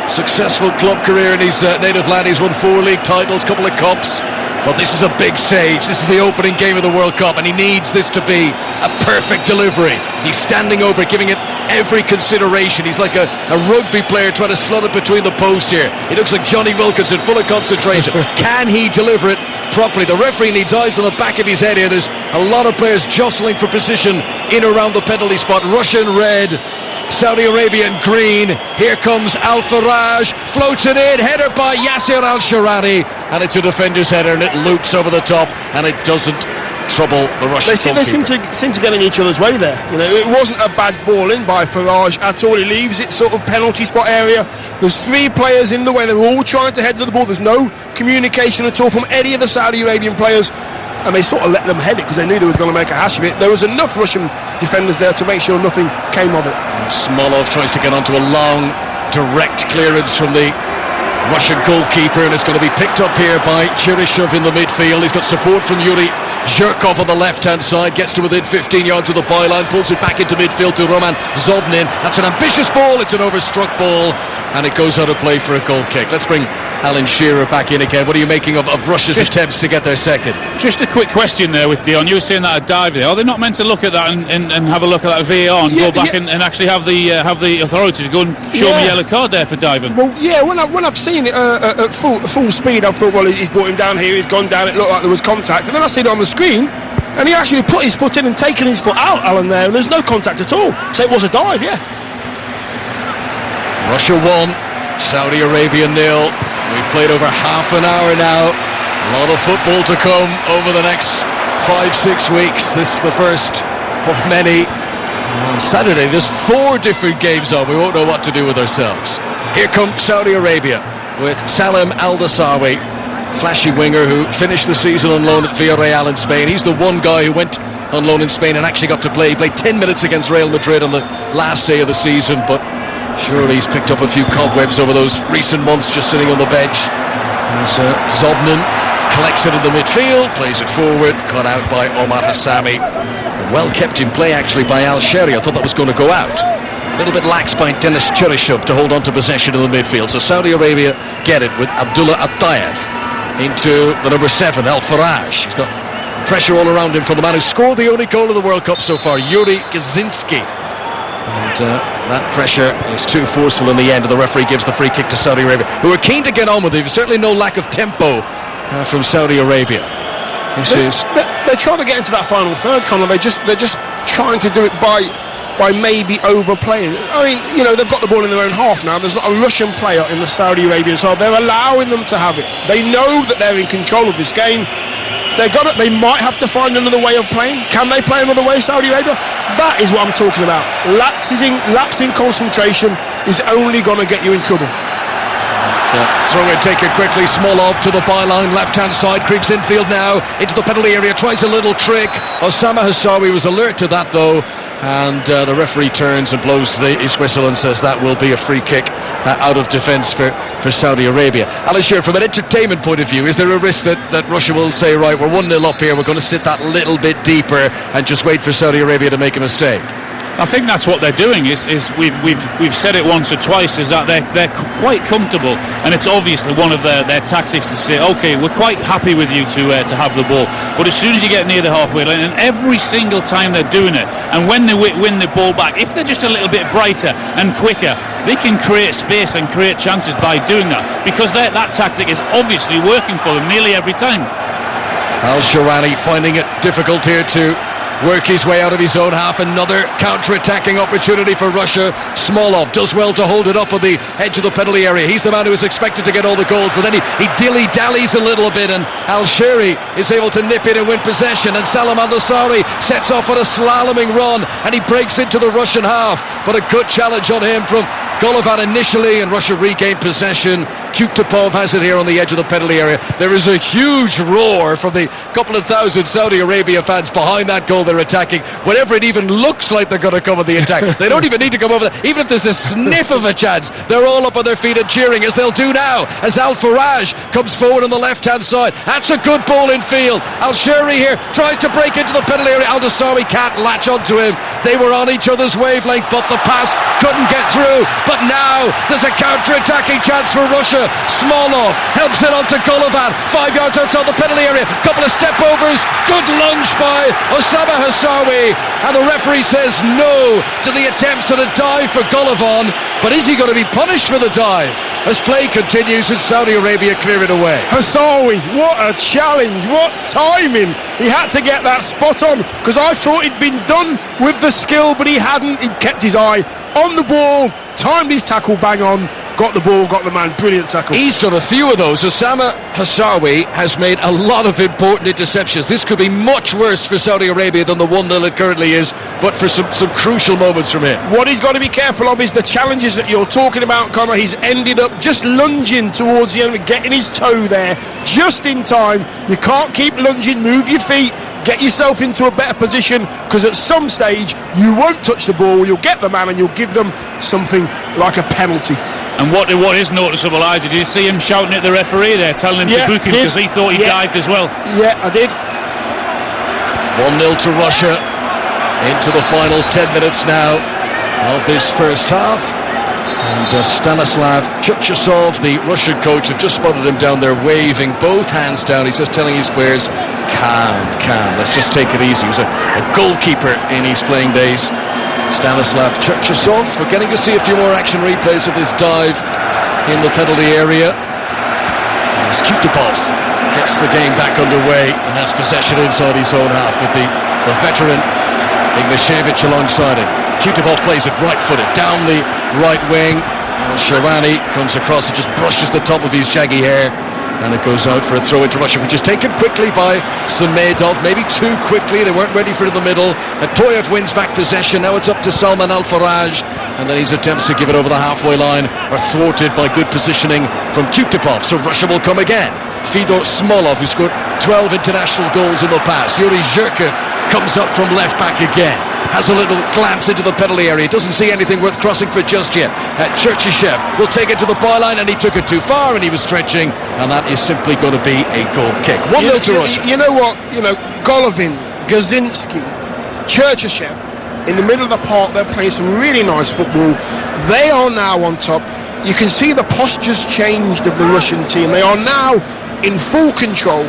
successful club career in his native land. He's won 4 league titles, couple of cups, but this is a big stage. This is the opening game of the World Cup, and he needs this to be a perfect delivery. He's standing over it, giving it every consideration. He's like a rugby player trying to slot it between the posts here. He looks like Johnny Wilkinson, full of concentration. Can he deliver it properly? The referee needs eyes on the back of his head here. There's a lot of players jostling for position in around the penalty spot. Russia in red, Saudi Arabia in green. Here comes Al-Faraj, floats it in, header by Yasser Al-Sharari, and it's a defender's header, and it loops over the top, and it doesn't trouble the Russian goalkeeper. They seem to get in each other's way there. You know, it wasn't a bad ball in by Faraj at all. He leaves it sort of penalty spot area. There's 3 players in the way. They're all trying to head to the ball. There's no communication at all from any of the Saudi Arabian players, and they sort of let them head it because they knew they was going to make a hash of it. There was enough Russian defenders there to make sure nothing came of it. And Smolov tries to get onto a long, direct clearance from the Russian goalkeeper, and it's going to be picked up here by Cheryshev in the midfield. He's got support from Yuri Zhirkov on the left-hand side, gets to within 15 yards of the byline, pulls it back into midfield to Roman Zobnin. That's an ambitious ball, it's an overstruck ball, and it goes out of play for a goal kick. Let's bring Alan Shearer back in again. What are you making of Russia's attempts to get their second? Just a quick question there with Dion. You were saying that a dive there. Are they not meant to look at that and have a look at that VAR and go back and actually have the authority to go and show me a yellow card there for diving? Well, yeah, when I've seen it at full speed, I've thought, well, he's brought him down here, he's gone down, it looked like there was contact, and then I see it on the screen, and he actually put his foot in and taken his foot out, Alan, there, and there's no contact at all, so it was a dive, yeah. Russia 1, Saudi Arabia 0. We've played over half an hour now. A lot of football to come over the next 5-6 weeks. This is the first of many. On Saturday, there's 4 different games on. We won't know what to do with ourselves. Here comes Saudi Arabia with Salem Al-Dasawi. flashy winger who finished the season on loan at Villarreal in Spain. He's the one guy who went on loan in Spain and actually got to play. He played 10 minutes against Real Madrid on the last day of the season, but surely he's picked up a few cobwebs over those recent months just sitting on the bench. As Zobnin collects it in the midfield, plays it forward, cut out by Omar Hassami. Well kept in play actually by Al-Sheri. I thought that was going to go out. A little bit lax by Denis Cheryshev to hold on to possession in the midfield. So Saudi Arabia get it with Abdullah Atayev into the number 7, Al-Faraj. He's got pressure all around him from the man who scored the only goal of the World Cup so far, Yuri Gazinski. And that pressure is too forceful in the end, and the referee gives the free kick to Saudi Arabia, who are keen to get on with it. There's certainly no lack of tempo from Saudi Arabia. They're trying to get into that final third, Conor. They're just trying to do it by maybe overplaying. I mean, you know, they've got the ball in their own half now. There's not a Russian player in the Saudi Arabian side. They're allowing them to have it. They know that they're in control of this game. They might have to find another way of playing. Can they play another way, Saudi Arabia? That is what I'm talking about. Lapsing concentration is only going to get you in trouble. Throw it, take it quickly. Smolov to the byline, left-hand side, creeps infield now into the penalty area, tries a little trick. Osama Hassawi was alert to that though, and the referee turns and blows his whistle and says that will be a free kick out of defence for Saudi Arabia. Alisher, from an entertainment point of view, is there a risk that Russia will say, right, we're 1-0 up here, we're going to sit that little bit deeper and just wait for Saudi Arabia to make a mistake? I think that's what they're doing. Is we've said it once or twice. Is that they're quite comfortable, and it's obviously one of their tactics to say, okay, we're quite happy with you to have the ball, but as soon as you get near the halfway line, and every single time they're doing it, and when they win the ball back, if they're just a little bit brighter and quicker, they can create space and create chances by doing that, because that tactic is obviously working for them nearly every time. Al-Shirani finding it difficult here to work his way out of his own half. Another counter-attacking opportunity for Russia. Smolov does well to hold it up on the edge of the penalty area. He's the man who is expected to get all the goals, but then he dilly-dallies a little bit, and Al-Sheri is able to nip in and win possession, and Salam Al-Nassari sets off on a slaloming run, and he breaks into the Russian half, but a good challenge on him from Golovin initially, and Russia regained possession. Kutupov has it here on the edge of the penalty area. There is a huge roar from the couple of thousand Saudi Arabia fans behind that goal they're attacking. Whenever it even looks like they're going to come on the attack, they don't even need to come over there. Even if there's a sniff of a chance, they're all up on their feet and cheering, as they'll do now, as Al-Faraj comes forward on the left-hand side. That's a good ball in field. Al-Sheri here tries to break into the penalty area. Al-Dassawi can't latch onto him. They were on each other's wavelength, but the pass couldn't get through. But now there's a counter-attacking chance for Russia. Smolov helps it onto Golovin, 5 yards outside the penalty area. Couple of step overs, good lunge by Osama Hassawi, and the referee says no to the attempts at a dive for Golovin. But is he going to be punished for the dive? As play continues and Saudi Arabia clear it away. Hassawi, what a challenge, what timing. He had to get that spot on, because I thought he'd been done with the skill, but he hadn't. He kept his eye on the ball, timed his tackle bang on, got the ball, got the man. Brilliant tackle. He's done a few of those. Osama Hassawi has made a lot of important interceptions. This could be much worse for Saudi Arabia than the 1-0 it currently is, but for some crucial moments from him. What he's got to be careful of is the challenges that you're talking about, Conor. He's ended up just lunging towards the enemy, getting his toe there just in time. You can't keep lunging, move your feet, get yourself into a better position, because at some stage you won't touch the ball, you'll get the man and you'll give them something like a penalty. And what is noticeable, did you see him shouting at the referee there, telling him to book him because he thought he dived as well? Yeah, I did. 1-0 to Russia into the final 10 minutes now of this first half. And Stanislav Cherchesov, the Russian coach, have just spotted him down there waving both hands down. He's just telling his players, calm, let's just take it easy. He was a goalkeeper in his playing days. Stanislav Cherchesov. We're getting to see a few more action replays of this dive in the penalty area. As Kutupov gets the game back underway and has possession inside his own half with the veteran Ignashevich alongside him. Kutupov plays it right-footed down the right wing. Al-Shirani comes across and just brushes the top of his shaggy hair, and it goes out for a throw into Russia, which is taken quickly by Samedov, maybe too quickly. They weren't ready for it in the middle. Atoyev wins back possession. Now it's up to Salman Al-Faraj, and then his attempts to give it over the halfway line are thwarted by good positioning from Kutupov. So Russia will come again. Fyodor Smolov, who scored 12 international goals in the past. Yuri Zhirkov comes up from left back again, has a little glance into the penalty area, doesn't see anything worth crossing for just yet. Cherchyshev will take it to the byline, and he took it too far, and he was stretching, and that is simply going to be a goal kick. 1-0 to Russia. You know what? Golovin, Gazinski, Cherchyshev, in the middle of the park, they're playing some really nice football. They are now on top. You can see the postures changed of the Russian team. They are now in full control.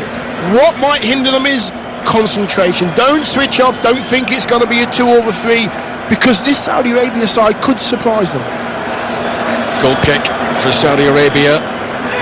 What might hinder them is concentration. Don't switch off. Don't think it's going to be a 2 over 3, because this Saudi Arabia side could surprise them. Goal kick for Saudi Arabia.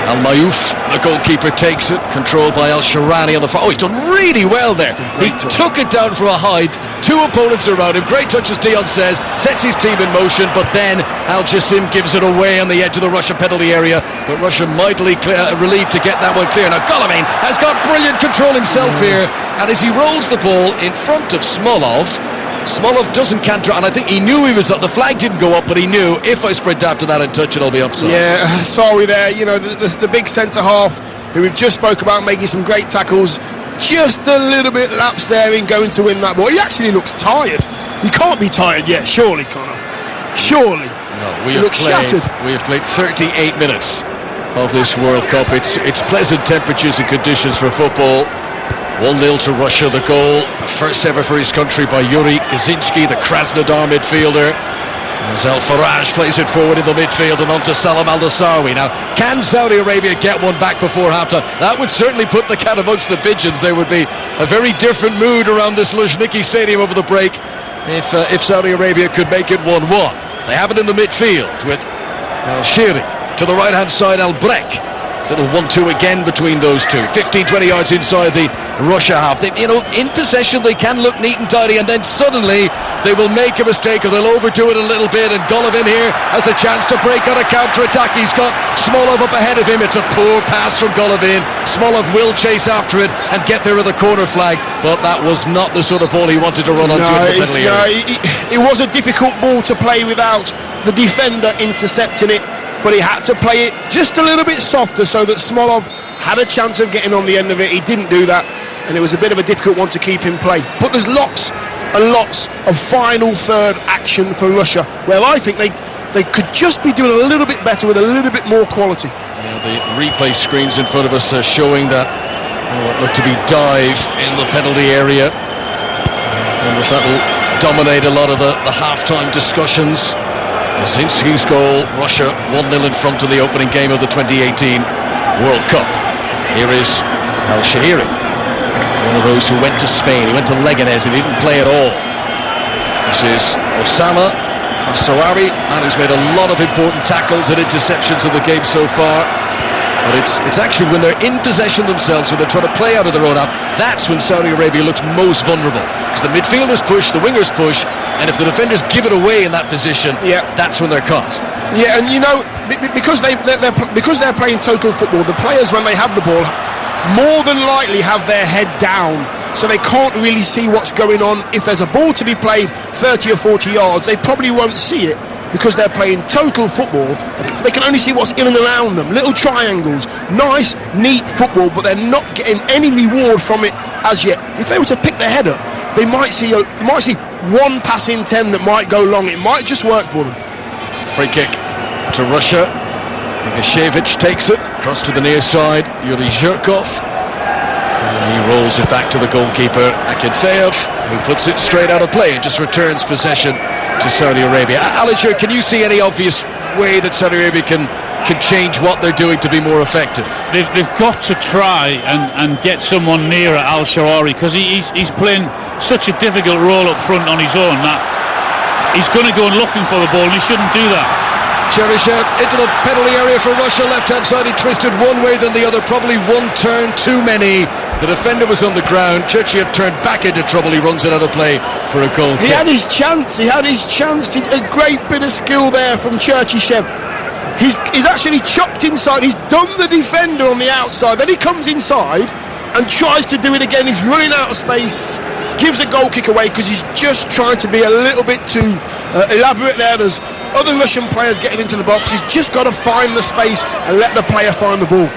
Al Mayouf, the goalkeeper, takes it, controlled by Al Sharani on the far. Oh, he's done really well there. He took it down from a height. 2 opponents around him. Great touch, as Dion says, sets his team in motion, but then Al Jassim gives it away on the edge of the Russia penalty area. But Russia mightily relieved to get that one clear. Now Golovin has got brilliant control himself here, and as he rolls the ball in front of Smolov doesn't canter, and I think he knew he was up. The flag didn't go up, but he knew, if I sprint after that and touch it, I'll be offside. Yeah, sorry there. The big centre half who we've just spoke about making some great tackles, just a little bit lapsed there in going to win that ball. He actually looks tired. He can't be tired yet, surely, Connor. Surely. No, we have played 38 minutes of this World Cup. It's pleasant temperatures and conditions for football. 1-0 to Russia, the goal, first ever for his country by Yuri Gazinski, the Krasnodar midfielder. As El Faraj plays it forward in the midfield and on to Salam Al-Dasawi. Now, can Saudi Arabia get one back before halftime? That would certainly put the cat amongst the pigeons. There would be a very different mood around this Luzhniki stadium over the break if Saudi Arabia could make it 1-1. They have it in the midfield with Al-Shiri. To the right-hand side, Al-Brek. Little 1-2 again between those two. 15-20 yards inside the Russia half. In possession they can look neat and tidy, and then suddenly they will make a mistake, or they'll overdo it a little bit, and Golovin here has a chance to break on a counter-attack. He's got Smolov up ahead of him. It's a poor pass from Golovin. Smolov will chase after it and get there at the corner flag, but that was not the sort of ball he wanted to run onto in the penalty area. It was a difficult ball to play without the defender intercepting it, but he had to play it just a little bit softer so that Smolov had a chance of getting on the end of it. He didn't do that, and it was a bit of a difficult one to keep in play. But there's lots and lots of final third action for Russia, where I think they could just be doing a little bit better with a little bit more quality. Yeah, the replay screens in front of us are showing that what looked to be dive in the penalty area, and that will dominate a lot of the half-time discussions. Kaczynski's goal, Russia 1-0 in front in the opening game of the 2018 World Cup. Here is Al-Shahiri, one of those who went to Spain. He went to Leganés and he didn't play at all. This is Osama Al-Sawari, man who's made a lot of important tackles and interceptions in the game so far. But it's actually when they're in possession themselves, when they're trying to play out of their own half, that's when Saudi Arabia looks most vulnerable. Because the midfielders push, the wingers push, and if the defenders give it away in that position, that's when they're caught. Yeah, and because they're playing total football, the players, when they have the ball, more than likely have their head down, so they can't really see what's going on. If there's a ball to be played 30 or 40 yards, they probably won't see it, because they're playing total football. They can only see what's in and around them. Little triangles, nice, neat football, but they're not getting any reward from it as yet. If they were to pick their head up, they might see one pass in 10 that might go long. It might just work for them. Free kick to Russia. Igashevich takes it across to the near side. Yuri Zhirkov. And he rolls it back to the goalkeeper Akinfeev, who puts it straight out of play and just returns possession to Saudi Arabia. Alinsher, can you see any obvious way that Saudi Arabia can change what they're doing to be more effective? They've got to try and get someone nearer Al-Shawari, because he's playing such a difficult role up front on his own that he's going to go and looking for the ball, and he shouldn't do that. Cheryshev into the penalty area for Russia, left-hand side. He twisted one way than the other, probably one turn too many. The defender was on the ground. Cheryshev turned back into trouble. He runs it out of play for a goal. He had his chance. A great bit of skill there from Cheryshev. He's actually chopped inside. He's done the defender on the outside. Then he comes inside and tries to do it again. He's running out of space. Gives a goal kick away because he's just trying to be a little bit too elaborate there. There's other Russian players getting into the box. He's just got to find the space and let the player find the ball.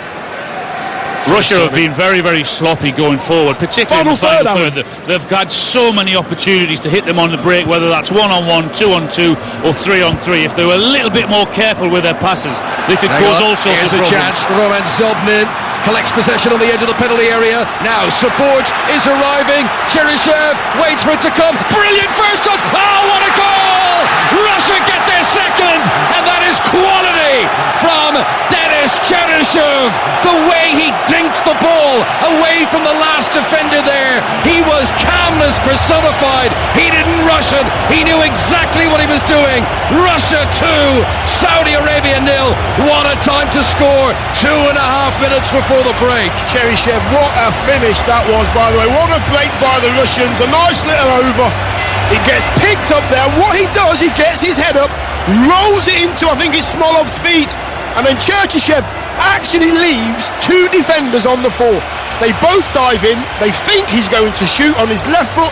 Russia have been very, very sloppy going forward, particularly in the final third. They've had so many opportunities to hit them on the break, whether that's 1-on-1, 2-on-2 or 3-on-3. If they were a little bit more careful with their passes, they could cause all sorts of problems. Here's a chance. Roman Zobnin collects possession on the edge of the penalty area. Now support is arriving. Cheryshev waits for it to come. Brilliant first touch. Oh, what a goal! Russia get their second, and that is quality from Denis Cheryshev. The way he dinked the ball away from the last defender there. He was calmness personified. He didn't rush it. He knew exactly what he was doing. Russia 2, Saudi Arabia 0. What a time to score. 2.5 minutes before the break. Cheryshev, what a finish that was, by the way. What a break by the Russians. A nice little over. It gets picked up there. What he does, he gets his head up, rolls it into, I think it's Smolov's feet, and then Cheryshev actually leaves two defenders on the floor. They both dive in. They think he's going to shoot on his left foot.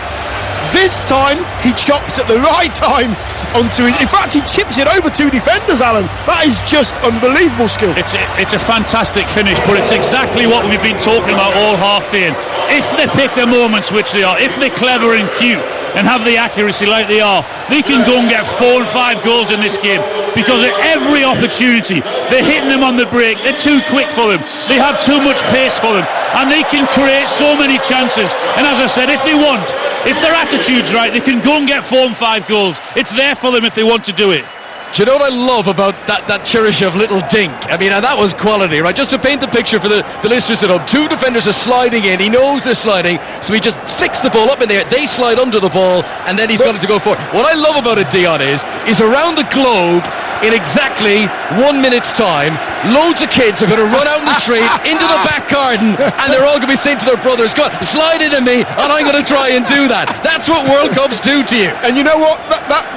This time, he chops at the right time onto it. In fact, he chips it over two defenders, Alan. That is just unbelievable skill. It's a fantastic finish, but it's exactly what we've been talking about all half day. If they pick their moments, which they are, if they're clever and cute and have the accuracy like they are, they can go and get 4 and 5 goals in this game, because at every opportunity they're hitting them on the break. They're too quick for them, they have too much pace for them, and they can create so many chances. And as I said, if their attitude's right, they can go and get 4 and 5 goals. It's there for them if they want to do it. Do you know what I love about that Cheryshev little dink? I mean, and that was quality, right? Just to paint the picture for the listeners at home, two defenders are sliding in. He knows they're sliding, so he just flicks the ball up in there. They slide under the ball, and then he's got it to go forward. What I love about it, Dion, is around the globe, in exactly 1 minute's time, loads of kids are going to run out in the street into the back garden, and they're all going to be saying to their brothers, "God, slide into me, and I'm going to try and do that." That's what World Cups do to you. And you know what?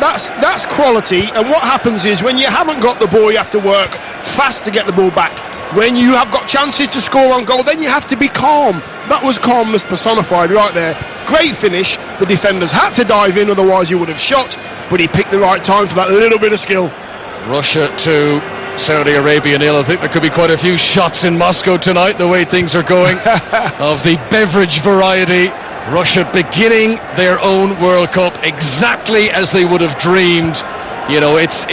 That's quality. And what happens is, when you haven't got the ball, you have to work fast to get the ball back. When you have got chances to score on goal, then you have to be calm. That was calmness personified right there. Great finish. The defenders had to dive in, otherwise he would have shot, but he picked the right time for that little bit of skill. Russia 2, Saudi Arabia 0. I think there could be quite a few shots in Moscow tonight, the way things are going, of the beverage variety. Russia beginning their own World Cup exactly as they would have dreamed. You know, it's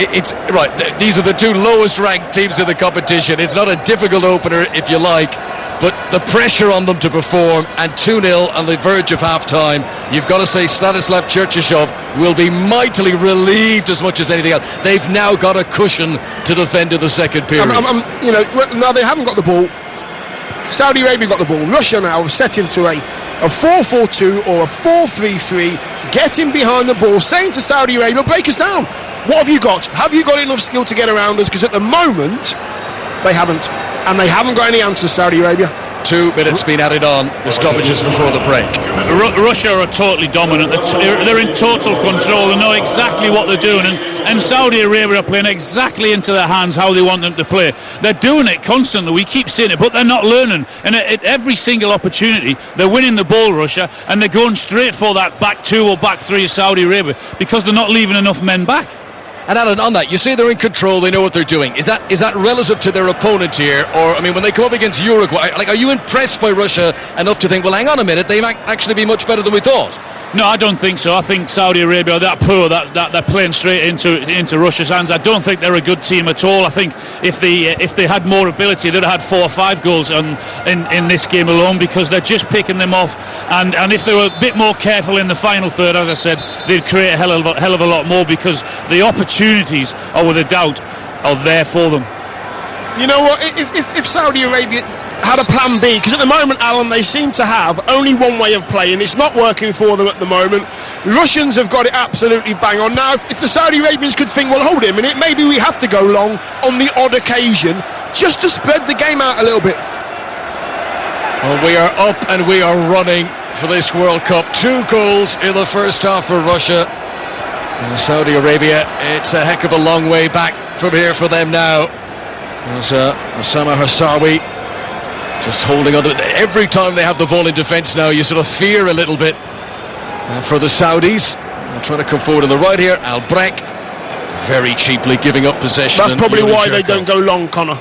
right. These are the two lowest ranked teams in the competition. It's not a difficult opener, if you like, but the pressure on them to perform, and 2-0 on the verge of half-time. You've got to say Stanislav Cherchyshev will be mightily relieved as much as anything else. They've now got a cushion to defend in the second period. Now they haven't got the ball. Saudi Arabia got the ball. Russia now have set into a 4-4-2 or a 4-3-3, getting behind the ball, saying to Saudi Arabia, break us down. What have you got? Have you got enough skill to get around us? Because at the moment, they haven't. And they haven't got any answers, Saudi Arabia. 2 minutes been added on, the stoppages before the break. Russia are totally dominant. They're in total control. They know exactly what they're doing, and Saudi Arabia are playing exactly into their hands how they want them to play. They're doing it constantly. We keep saying it, but they're not learning. And at every single opportunity, they're winning the ball, Russia, and they're going straight for that back 2 or back 3 of Saudi Arabia, because they're not leaving enough men back. And Alan, on that, you say they're in control, they know what they're doing. Is that relative to their opponent here? Or, I mean, when they come up against Uruguay, like, are you impressed by Russia enough to think, well, hang on a minute, they might actually be much better than we thought? No, I don't think so. I think Saudi Arabia are that poor that they're playing straight into Russia's hands. I don't think they're a good team at all. I think if they had more ability, they'd have had 4 or 5 goals in this game alone, because they're just picking them off. And if they were a bit more careful in the final third, as I said, they'd create a hell of a lot more, because the opportunities are, without a doubt, are there for them. You know what? If Saudi Arabia had a plan B, because at the moment, Alan, they seem to have only one way of playing. It's not working for them at the moment. Russians have got it absolutely bang on. Now, if the Saudi Arabians could think, well, hold it a minute, maybe we have to go long on the odd occasion, just to spread the game out a little bit. Well, we are up and we are running for this World Cup. 2 goals in the first half for Russia. And Saudi Arabia, it's a heck of a long way back from here for them now. There's Osama Hassawi just holding on to it. Every time they have the ball in defence now, you sort of fear a little bit for the Saudis. They're trying to come forward on the right here. Albrecht very cheaply, giving up possession. That's probably why they don't go long, Connor.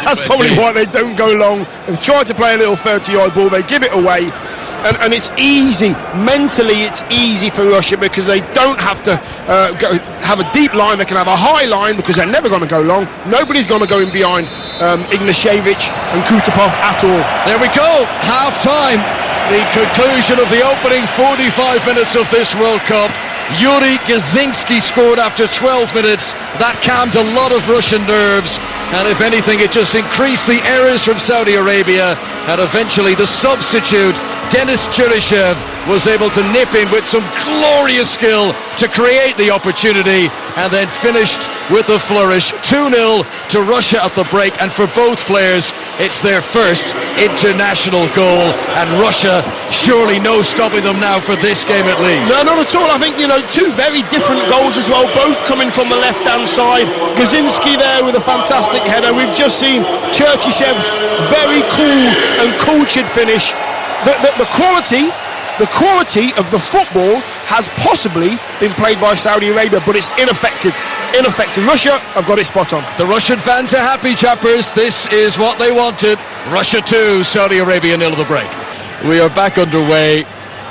That's probably why they don't go long. They try to play a little 30-yard ball, they give it away. And it's easy, mentally it's easy for Russia because they don't have to have a deep line. They can have a high line because they're never going to go long. Nobody's going to go in behind Ignashevich and Kutapov at all. There we go, half-time. The conclusion of the opening 45 minutes of this World Cup. Yuri Gazinski scored after 12 minutes. That calmed a lot of Russian nerves, and if anything it just increased the errors from Saudi Arabia, and eventually the substitute Denis Cheryshev was able to nip in with some glorious skill to create the opportunity, and then finished with a flourish. 2-0 to Russia at the break, and for both players it's their first international goal, and Russia surely no stopping them now for this game at least. No, not at all. I think, two very different goals as well, both coming from the left-hand side. Gazinski there with a fantastic header. We've just seen Cherchishev's very cool and cultured finish. The quality of the football has possibly been played by Saudi Arabia, but it's ineffective. Russia have got it spot on. The Russian fans are happy, chappers. This is what they wanted. Russia 2, Saudi Arabia 0 at the break. We are back underway.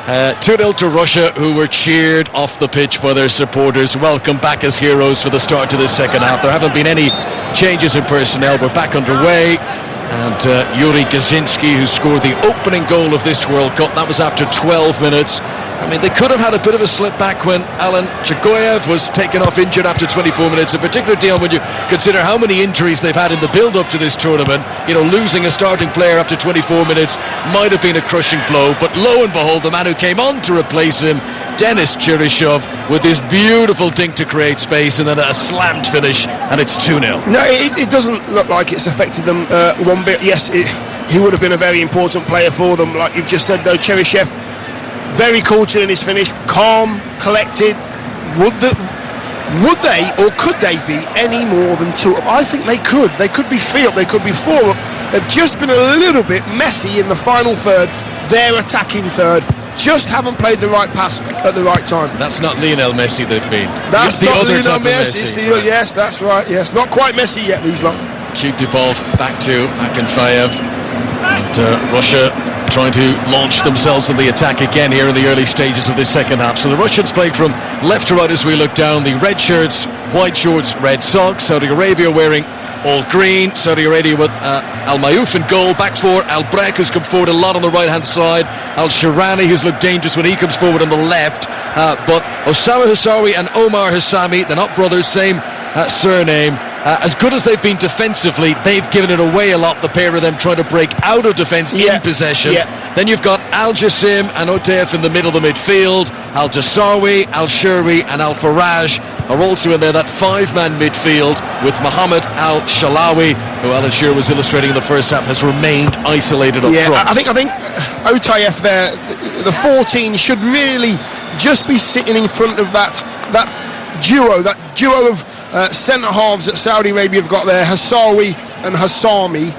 2-0 to Russia, who were cheered off the pitch by their supporters. Welcome back as heroes for the start to the second half. There haven't been any changes in personnel. We're back underway. And Yuri Gazinski, who scored the opening goal of this World Cup, that was after 12 minutes. I mean, they could have had a bit of a slip back when Alan Chagoyev was taken off injured after 24 minutes. In particular, Dion, when you consider how many injuries they've had in the build-up to this tournament, losing a starting player after 24 minutes might have been a crushing blow. But lo and behold, the man who came on to replace him, Denis Cheryshev, with this beautiful dink to create space, and then a slammed finish, and it's 2-0. No, it doesn't look like it's affected them one bit. Yes, he would have been a very important player for them, like you've just said, though. Cheryshev, very cultured in his finish, calm, collected. Would they or could they be any more than 2 up? I think they could. They could be 3 up, they could be 4 up. They've just been a little bit messy in the final third. Their attacking third just haven't played the right pass at the right time. That's not Lionel Messi they've been. That's the not other Lionel Messi. Yes, that's right. Yes, not quite Messi yet, these lot. Kutapov back to Akinfeyev, and Russia trying to launch themselves in the attack again here in the early stages of this second half. So the Russians playing from left to right as we look down. The red shirts, white shorts, red socks. Saudi Arabia wearing all green. Saudi Arabia with Al Mayouf in goal. Back four, Al Brek has come forward a lot on the right hand side. Al Shirani, who's looked dangerous when he comes forward on the left. But Osama Hassawi and Omar Hassami, they're not brothers, same surname. As good as they've been defensively, they've given it away a lot, the pair of them trying to break out of defence in possession. Then you've got Al Jassim and Otef in the middle of the midfield. Al Jassawi, Al Shirwi and Al Faraj are also in there, that 5-man midfield, with Mohammed Al Shalawi, who Alan Shearer was illustrating in the first half, has remained isolated up front. I think Otef there, the 14, should really just be sitting in front of that duo of centre halves that Saudi Arabia have got there, Hassawi and Hassami.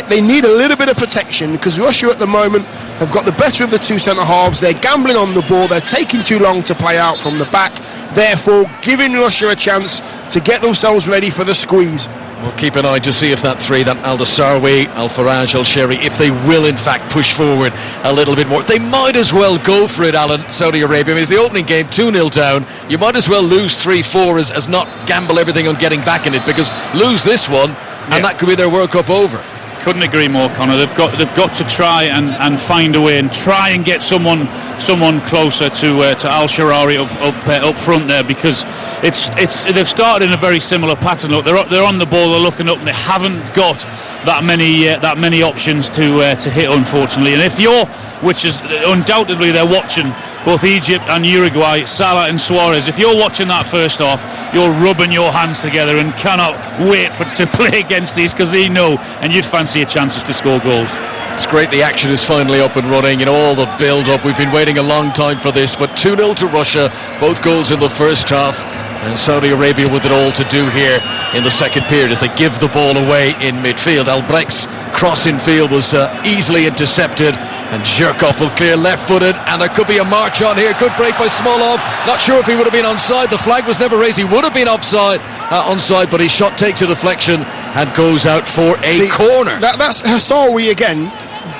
They need a little bit of protection, because Russia at the moment have got the better of the two centre halves. They're gambling on the ball, they're taking too long to play out from the back, therefore giving Russia a chance to get themselves ready for the squeeze. We'll keep an eye to see if that three, that Al Dassawi, Al Faraj, Al Sheri, if they will in fact push forward a little bit more. They might as well go for it, Alan, Saudi Arabia. I mean, it's the opening game, 2-0 down. You might as well lose 3-4 as not gamble everything on getting back in it, because lose this one and that could be their World Cup over. Couldn't agree more, Connor. They've got to try and find a way and try and get someone closer to Al Sharawi up front there, because they've started in a very similar pattern. Look, they're on the ball, they're looking up, and they haven't got that many options to hit, unfortunately. And which is undoubtedly they're watching both Egypt and Uruguay, Salah and Suarez. If you're watching that first half, you're rubbing your hands together and cannot wait to play against these, because they know, and you'd fancy your chances to score goals. It's great the action is finally up and running, all the build-up. We've been waiting a long time for this, but 2-0 to Russia, both goals in the first half. And Saudi Arabia with it all to do here in the second period as they give the ball away in midfield. Albrecht's cross in field was easily intercepted, and Zhirkov will clear left-footed, and there could be a march on here. Good break by Smolov. Not sure if he would have been onside. The flag was never raised. He would have been onside, but his shot takes a deflection and goes out for a corner. That's Hassawi again.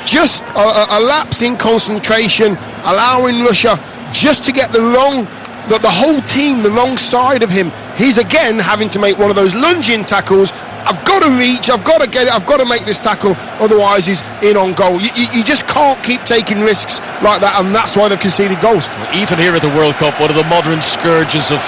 Just a lapse in concentration, allowing Russia just to get the whole team the wrong side of him. He's again having to make one of those lunging tackles. I've got to reach, I've got to get it, I've got to make this tackle, otherwise he's in on goal. You just can't keep taking risks like that, and that's why they've conceded goals. Even here at the World Cup, one of the modern scourges of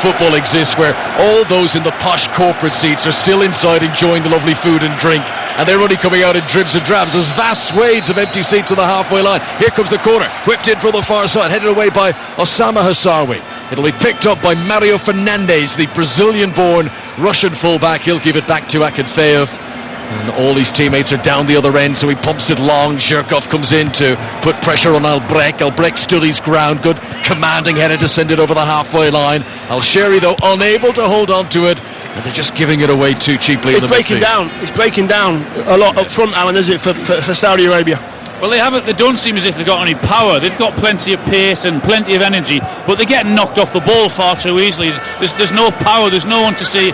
football exists, where all those in the posh corporate seats are still inside enjoying the lovely food and drink, and they're only coming out in dribs and drabs. There's vast swathes of empty seats on the halfway line. Here comes the corner, whipped in from the far side, headed away by Osama Hassawi. It'll be picked up by Mario Fernandez, the Brazilian-born Russian fullback. He'll give it back to Akinfeev, and all his teammates are down the other end, so he pumps it long. Zhirkov comes in to put pressure on Albrecht. Albrecht stood his ground. Good commanding header to send it over the halfway line. Al-Sheri, though, unable to hold on to it, and they're just giving it away too cheaply. It's breaking down. It's breaking down a lot up front, Alan, is it, for Saudi Arabia? Well, they don't seem as if they've got any power. They've got plenty of pace and plenty of energy, but they get knocked off the ball far too easily. There's no power. There's no one to see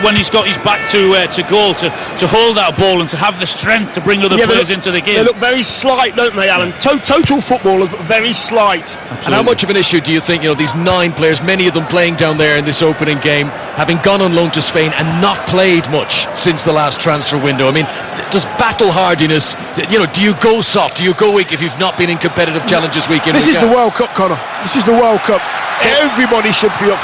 when he's got his back to goal to hold that ball and to have the strength to bring other players into the game. They look very slight, don't they, Alan? Total footballers, but very slight. Absolutely. And how much of an issue do you think, these 9 players, many of them playing down there in this opening game, having gone on loan to Spain and not played much since the last transfer window? I mean, does battle hardiness, do you go soft? Do you go weak if you've not been in competitive challenges week in? This is the World Cup, Connor. This is the World Cup. Everybody should be up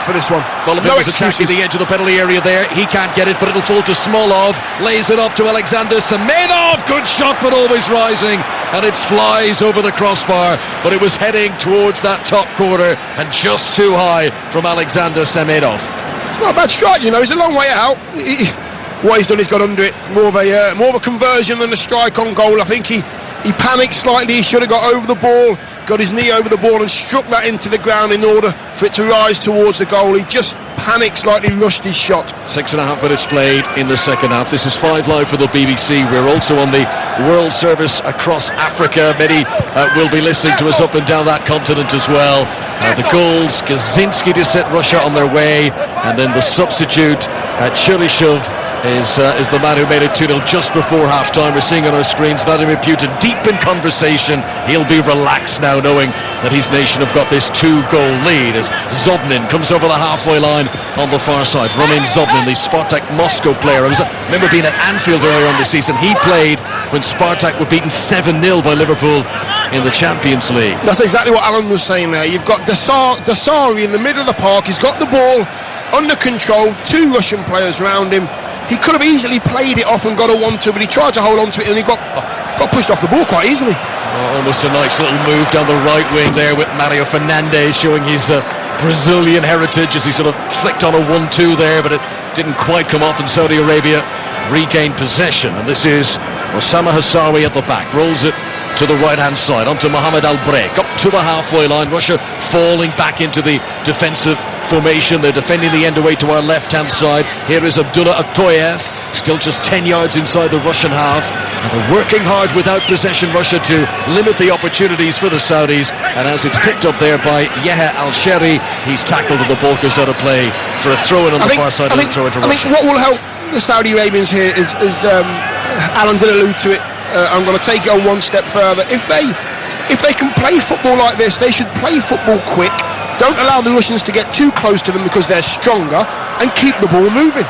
for this one. Well, no attacking the edge of the penalty area there. He can't get it, but it'll fall to Smolov. Lays it up to Alexander Semenov. Good shot, but always rising, and it flies over the crossbar. But it was heading towards that top corner and just too high from Alexander Semenov. It's not a bad strike, It's a long way out. What he's done is got under it. It's more of a conversion than a strike on goal. I think he panicked slightly. He should have got over the ball, got his knee over the ball and struck that into the ground in order for it to rise towards the goal. He just panicked slightly, rushed his shot. 6.5 minutes played in the second half. This is 5 Live for the BBC. We're also on the World Service across Africa. Many will be listening to us up and down that continent as well. The goals, Kaczynski to set Russia on their way, and then the substitute, Cheryshev, is the man who made it 2-0 just before half-time. We're seeing on our screens Vladimir Putin deep in conversation. He'll be relaxed now, knowing that his nation have got this 2-goal lead, as Zobnin comes over the halfway line on the far side. Roman Zobnin, the Spartak Moscow player. I remember being at Anfield earlier on this season. He played when Spartak were beaten 7-0 by Liverpool in the Champions League. That's exactly what Alan was saying there. You've got Dasari in the middle of the park. He's got the ball under control. 2 Russian players around him. He could have easily played it off and got a 1-2, but he tried to hold on to it and he got pushed off the ball quite easily. Almost a nice little move down the right wing there with Mario Fernandez showing his Brazilian heritage as he sort of flicked on a 1-2 there, but it didn't quite come off, and Saudi Arabia regained possession. And this is Osama Hassawi at the back, rolls it to the right-hand side onto Mohamed Albrecht, up to the halfway line. Russia falling back into the defensive formation. They're defending the end away to our left-hand side. Here is Abdullah Atoyev, still just 10 yards inside the Russian half, and they're working hard without possession, Russia, to limit the opportunities for the Saudis. And as it's picked up there by Yehia Al-Sheri, he's tackled and the ball goes out of play for a throw-in on the far side and a throw into Russia. I think what will help the Saudi Arabians here is Alan did allude to it. I'm going to take it on one step further. If they can play football like this, they should play football quick. Don't allow the Russians to get too close to them because they're stronger, and keep the ball moving.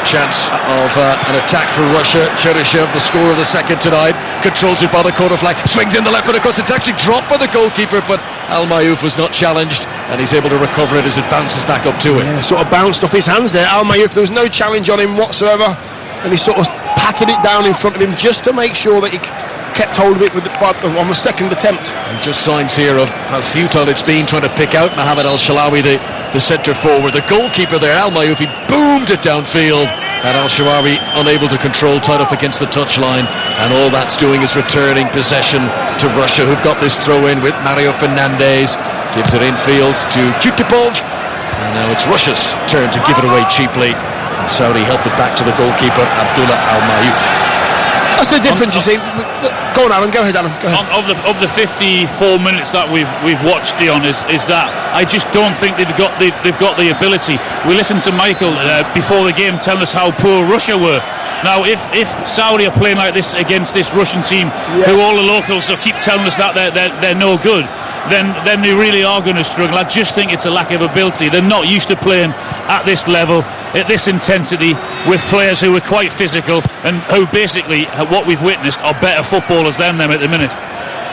Chance of an attack for Russia. Cheryshev, the scorer of the second tonight, controls it by the corner flag, swings in the left foot across. It's actually dropped by the goalkeeper, but Al Mayouf was not challenged, and he's able to recover it as it bounces back up to him. Yeah, sort of bounced off his hands there. Al Mayouf, there was no challenge on him whatsoever, and he sort of patted it down in front of him just to make sure that he kept hold of it on the second attempt. And just signs here of how futile it's been trying to pick out Mohamed Al-Shalawi, the centre forward. The goalkeeper there, Al Mayouf, he boomed it downfield, and Al-Sharawi unable to control, tied up against the touchline, and all that's doing is returning possession to Russia, who've got this throw in with Mario Fernandez. gives it infield to Kutipov, and now it's Russia's turn to give it away cheaply. And Saudi help it back to the goalkeeper, Abdullah Al-Mayouf. That's the difference, you see. Go on, Alan. Go ahead, Alan. Go ahead. Of the 54 minutes that we've watched, Dion, is that I just don't think they've got the ability. We listened to Michael before the game telling us how poor Russia were. Now, if Saudi are playing like this against this Russian team, who all the locals keep telling us that they're no good, then they really are going to struggle. I just think it's a lack of ability. They're not used to playing at this level, at this intensity, with players who are quite physical and who basically, what we've witnessed, are better footballers than them at the minute.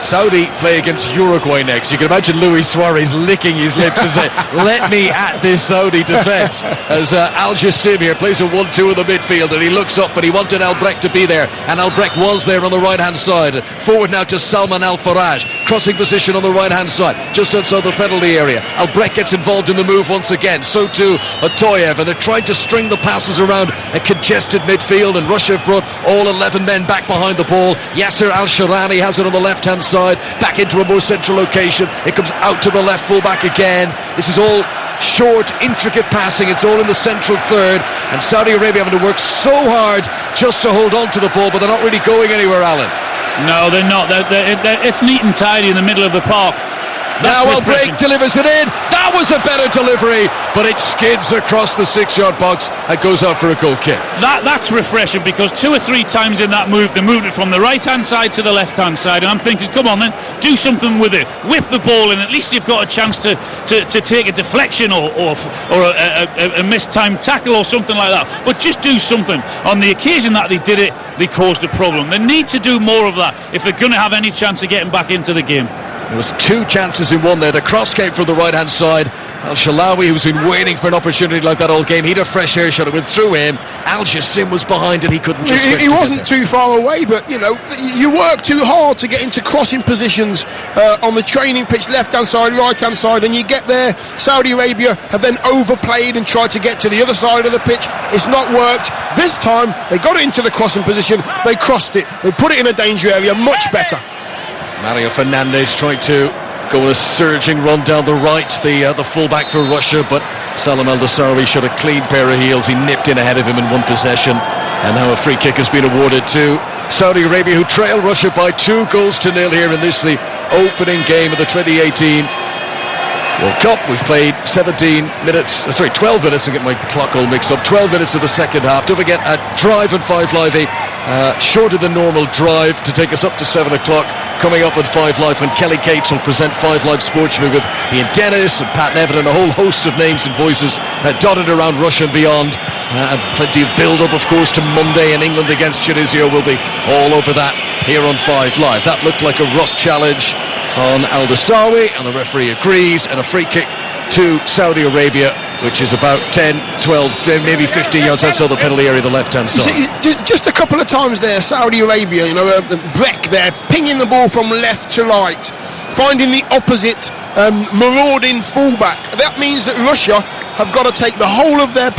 Saudi play against Uruguay next. You can imagine Luis Suarez licking his lips to say, let me at this Saudi defence. As Al Jassim here plays a 1-2 in the midfield, and he looks up, but he wanted Albrecht to be there, and Albrecht was there on the right-hand side. Forward now to Salman Al-Faraj, crossing position on the right-hand side, just outside the penalty area. Albrecht gets involved in the move once again, so too Atoyev, and they're trying to string the passes around a congested midfield, and Russia have brought all 11 men back behind the ball. Yasser Al-Sharani has it on the left-hand side, back into a more central location. It comes out to the left full-back again. This is all short, intricate passing. It's all in the central third, and Saudi Arabia having to work so hard just to hold on to the ball, but they're not really going anywhere, Alan. No, they're not. It's neat and tidy in the middle of the park. Now Albrecht delivers it in. That was a better delivery, but it skids across the 6-yard box and goes out for a goal kick. That's refreshing, because 2 or 3 times in that move they moved it from the right-hand side to the left-hand side, and I'm thinking, come on then, do something with it, whip the ball in. At least you've got a chance to take a deflection or a mistimed tackle or something like that, but just do something. On the occasion that they did it, they caused a problem. They need to do more of that if they're going to have any chance of getting back into the game. There was 2 chances in one there. The cross came from the right-hand side. Al-Shalawi, who's been waiting for an opportunity like that all game, he had a fresh air shot. It went through him. Al Jassim was behind it. He couldn't just He wasn't too far away, but, you know, you work too hard to get into crossing positions on the training pitch, left-hand side, right-hand side, and you get there. Saudi Arabia have then overplayed and tried to get to the other side of the pitch. It's not worked. This time, they got it into the crossing position. They crossed it. They put it in a danger area. Much better. Mario Fernandes trying to go on a surging run down the right, the fullback for Russia, but Salam Al-Dossari shot a clean pair of heels. He nipped in ahead of him in one possession, and now a free kick has been awarded to Saudi Arabia, who trail Russia by 2-0 here in this, the opening game of the 2018 World Cup. We've played 12 minutes, I get my clock all mixed up, 12 minutes of the second half. Don't forget, a drive and 5 Live, shorter than normal drive to take us up to 7 o'clock. Coming up at 5 Live when Kelly Cates will present 5 Live Sportsman with Ian Dennis and Pat Nevin and a whole host of names and voices dotted around Russia and beyond. And plenty of build-up, of course, to Monday in England against Tunisia. We'll be all over that here on 5 Live. That looked like a rough challenge on Al-Dossari, and the referee agrees, and a free kick to Saudi Arabia, which is about 10, 12, maybe 15 yards outside the penalty area, the left-hand side. Just a couple of times there, Saudi Arabia, you know, Breck there, pinging the ball from left to right, finding the opposite marauding fullback. That means that Russia have got to take the whole of their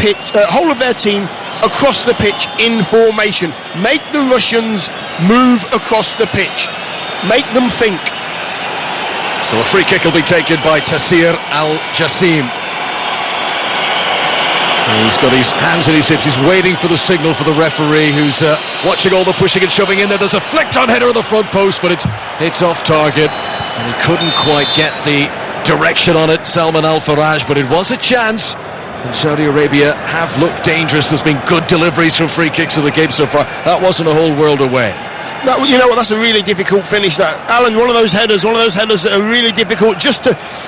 team across the pitch in formation. Make the Russians move across the pitch. Make them think. So a free kick will be taken by Taseer Al Jassim. He's got his hands in his hips. He's waiting for the signal for the referee, who's watching all the pushing and shoving in there. There's a flicked-on header on the front post, but it's off target, and he couldn't quite get the direction on it, Salman Al-Faraj, but it was a chance. And Saudi Arabia have looked dangerous. There's been good deliveries from free kicks in the game so far. That wasn't a whole world away. You know what, that's a really difficult finish, that, Alan. One of those headers that are really difficult.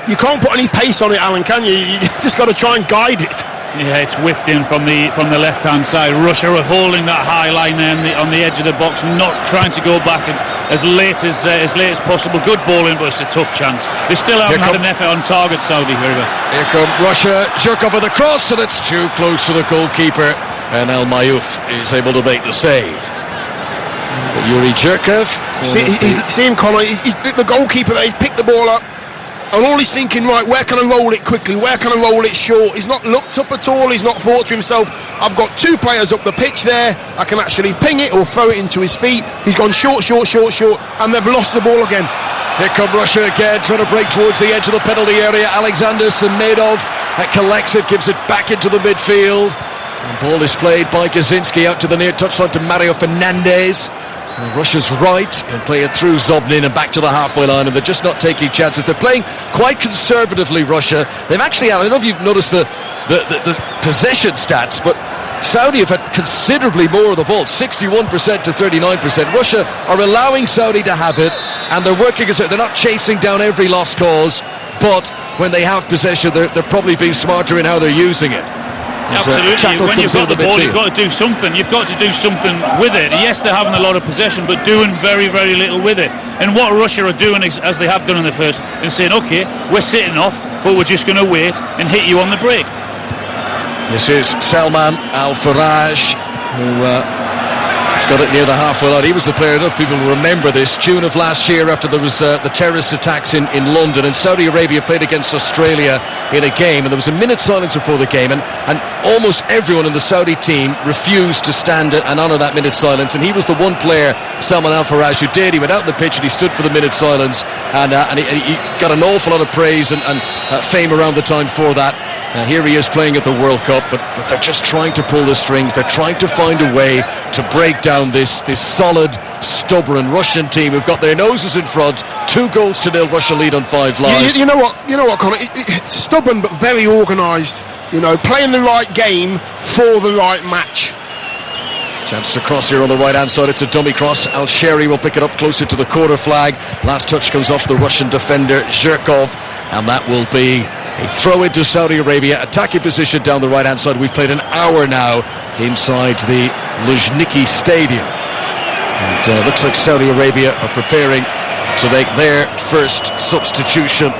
You can't put any pace on it, Alan, can you? You just got to try and guide it. Yeah, it's whipped in from the left-hand side. Russia are holding that high line there on the edge of the box, not trying to go back as late as possible. Good ball in, but it's a tough chance. They still haven't had an effort on target, Saudi Arabia. Here come Russia, jerk up with the cross, and it's too close to the goalkeeper, and Al-Mayouf is able to make the save. Yuri Jerkov. See him, Connor. The goalkeeper there, he's picked the ball up, and all he's thinking, right, where can I roll it quickly? Where can I roll it short? He's not looked up at all. He's not thought to himself, I've got 2 players up the pitch there. I can actually ping it or throw it into his feet. He's gone short, and they've lost the ball again. Here come Russia again, trying to break towards the edge of the penalty area. Alexander Samedov collects it, gives it back into the midfield. And ball is played by Gazinski out to the near touchline to Mario Fernandez. And Russia's right, and play it through Zobnin and back to the halfway line, and they're just not taking chances. They're playing quite conservatively, Russia. They've actually, I don't know if you've noticed the possession stats, but Saudi have had considerably more of the ball, 61% to 39%. Russia are allowing Saudi to have it, and they're working as they're not chasing down every lost cause, but when they have possession, they're probably being smarter in how they're using it. Absolutely. When you've got the ball, you've got to do something. You've got to do something with it. Yes, they're having a lot of possession, but doing very, very little with it. And what Russia are doing, as they have done in the first, and saying, OK, we're sitting off, but we're just going to wait and hit you on the break. This is Salman Al-Faraj, who has got it near the halfway line. He was the player, enough people will remember this, June of last year after there was the terrorist attacks in London, and Saudi Arabia played against Australia in a game, and there was a minute silence before the game, and almost everyone in the Saudi team refused to stand and honour that minute silence, and he was the one player, Salman Al-Faraj, who did. He went out on the pitch and he stood for the minute silence, and he got an awful lot of praise and fame around the time for that. Here he is playing at the World Cup, but they're just trying to pull the strings. They're trying to find a way to break down this solid, stubborn Russian team who've got their noses in front. 2-0 Russia lead on 5 live. You know what, Conor? It's stubborn but very organised. You know, playing the right game for the right match. Chance to cross here on the right hand side. It's a dummy cross. Al-Sheri will pick it up closer to the quarter flag. Last touch comes off the Russian defender Zhirkov, and that will be a throw into Saudi Arabia. Attacking position down the right hand side. We've played an hour now inside the Luzhniki Stadium, and looks like Saudi Arabia are preparing to make their first substitution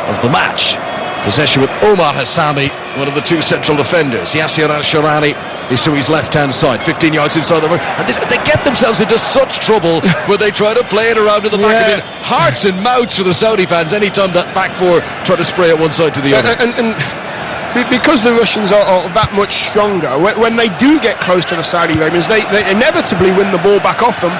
of the match. Possession with Omar Hassami, one of the two central defenders. Yasser Al-Sharani is to his left-hand side, 15 yards inside the road. And they get themselves into such trouble when they try to play it around to the back of it. Hearts and mouths for the Saudi fans anytime that back four try to spray it one side to the other. And because the Russians are that much stronger, when they do get close to the Saudi Arabians, they inevitably win the ball back off them.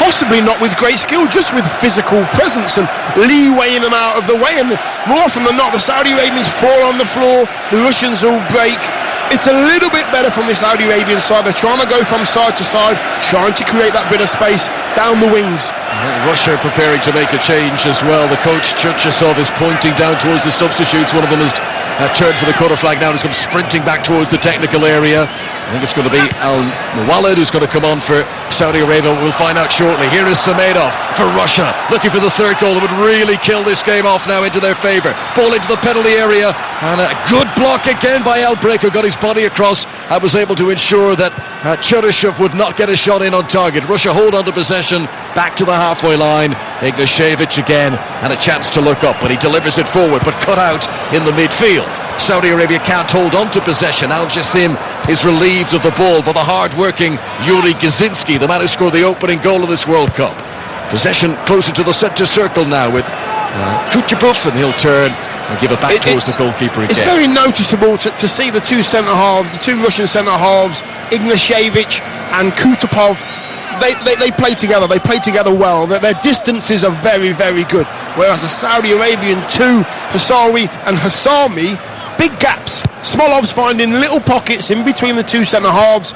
Possibly not with great skill, just with physical presence and leewaying them out of the way. And more often than not, the Saudi Arabians fall on the floor, the Russians will break. It's a little bit better from the Saudi Arabian side. They're trying to go from side to side, trying to create that bit of space down the wings. Russia preparing to make a change as well. The coach, Cherchesov, is pointing down towards the substitutes. One of them has turned for the corner flag now and has come sprinting back towards the technical area. I think it's going to be Al-Muwallad who's going to come on for Saudi Arabia. We'll find out shortly. Here is Samedov for Russia, looking for the third goal that would really kill this game off now into their favour. Ball into the penalty area, and a good block again by Albrecht, who got his body across and was able to ensure that Cheryshev would not get a shot in on target. Russia hold on to possession, back to the halfway line. Ignashevich again, and a chance to look up, but he delivers it forward, but cut out in the midfield. Saudi Arabia can't hold on to possession. Al Jassim is relieved of the ball by the hard-working Yuri Gazinski, the man who scored the opening goal of this World Cup. Possession closer to the centre circle now with Kuchibov, and he'll turn and give it back towards the goalkeeper again. It's very noticeable to see the two centre-halves, the two Russian centre-halves, Ignashevich and Kutupov. They play together. They play together well. Their distances are very, very good. Whereas the Saudi Arabian two, Hassawi and Hassami, big gaps. Smolov's finding little pockets in between the two centre-halves.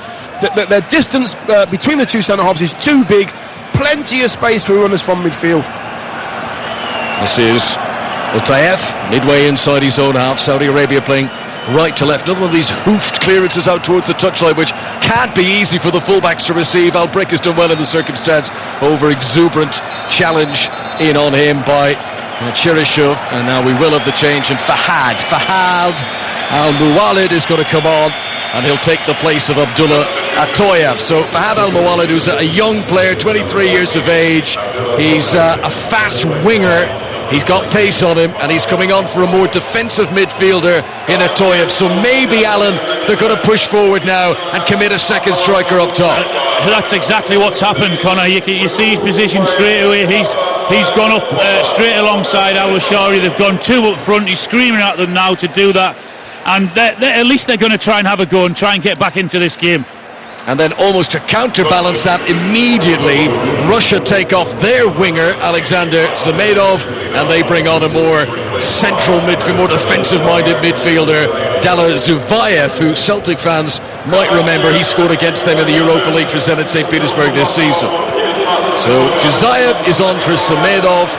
Their distance between the two centre-halves is too big. Plenty of space for runners from midfield. This is Utayev, midway inside his own half. Saudi Arabia playing right to left. Another one of these hoofed clearances out towards the touchline, which can't be easy for the fullbacks to receive. Albrecht has done well in the circumstance. Over exuberant challenge in on him by Cheryshev, and now we will have the change, and Fahad Al-Muwallad is going to come on, and he'll take the place of Abdullah Atoyev. So Fahad Al-Muwallad, who's a young player, 23 years of age, he's a fast winger. He's got pace on him, and he's coming on for a more defensive midfielder in Atoyev. So maybe, Alan, they're going to push forward now and commit a second striker up top. That's exactly what's happened, Conor. You see his position straight away. He's gone up straight alongside Al-Shari. They've gone two up front. He's screaming at them now to do that. And at least they're going to try and have a go and try and get back into this game. And then almost to counterbalance that, immediately Russia take off their winger, Alexander Samedov, and they bring on a more central midfield, more defensive-minded midfielder, Dala Zuvayev, who Celtic fans might remember he scored against them in the Europa League for Zenit St. Petersburg this season. So Kuzayev is on for Samedov,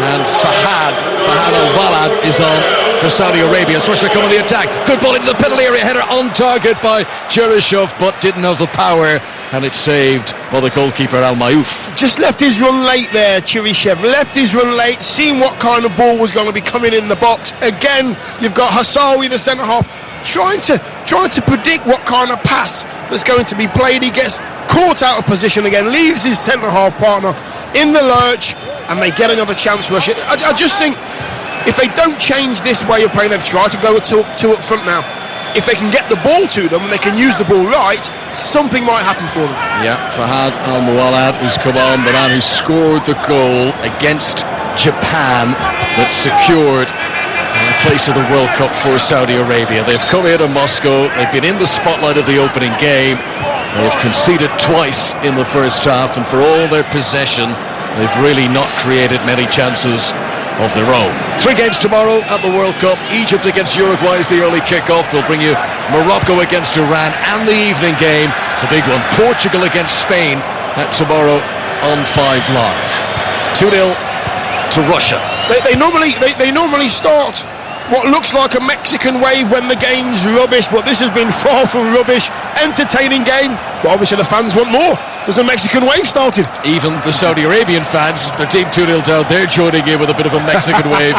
and Fahad Al-Walad is on for Saudi Arabia. As Russia come on the attack, good ball into the penalty area, header on target by Cheryshev, but didn't have the power, and it's saved by the goalkeeper Al-Mayouf. Just left his run late there, Cheryshev. Left his run late, seen what kind of ball was going to be coming in the box. Again, you've got Hassawi, the centre-half, trying to predict what kind of pass that's going to be played. He gets caught out of position again, leaves his centre-half partner in the lurch, and they get another chance, Russia. I just think if they don't change this way of playing, they've tried to go with two up front now. If they can get the ball to them and they can use the ball right, something might happen for them. Yeah, Fahad Al-Muwallad, who's come on, the man who scored the goal against Japan that secured the place of the World Cup for Saudi Arabia. They've come here to Moscow, they've been in the spotlight of the opening game, they've conceded twice in the first half, and for all their possession, they've really not created many chances of their own. 3 games tomorrow at the World Cup. Egypt against Uruguay is the early kickoff. We'll bring you Morocco against Iran, and the evening game, it's a big one, Portugal against Spain, tomorrow on 5 Live. 2-0 to Russia. They normally start what looks like a Mexican wave when the game's rubbish, but this has been far from rubbish. Entertaining game, but obviously the fans want more. There's a Mexican wave started. Even the Saudi Arabian fans, their team 2-0 down, they're joining in with a bit of a Mexican wave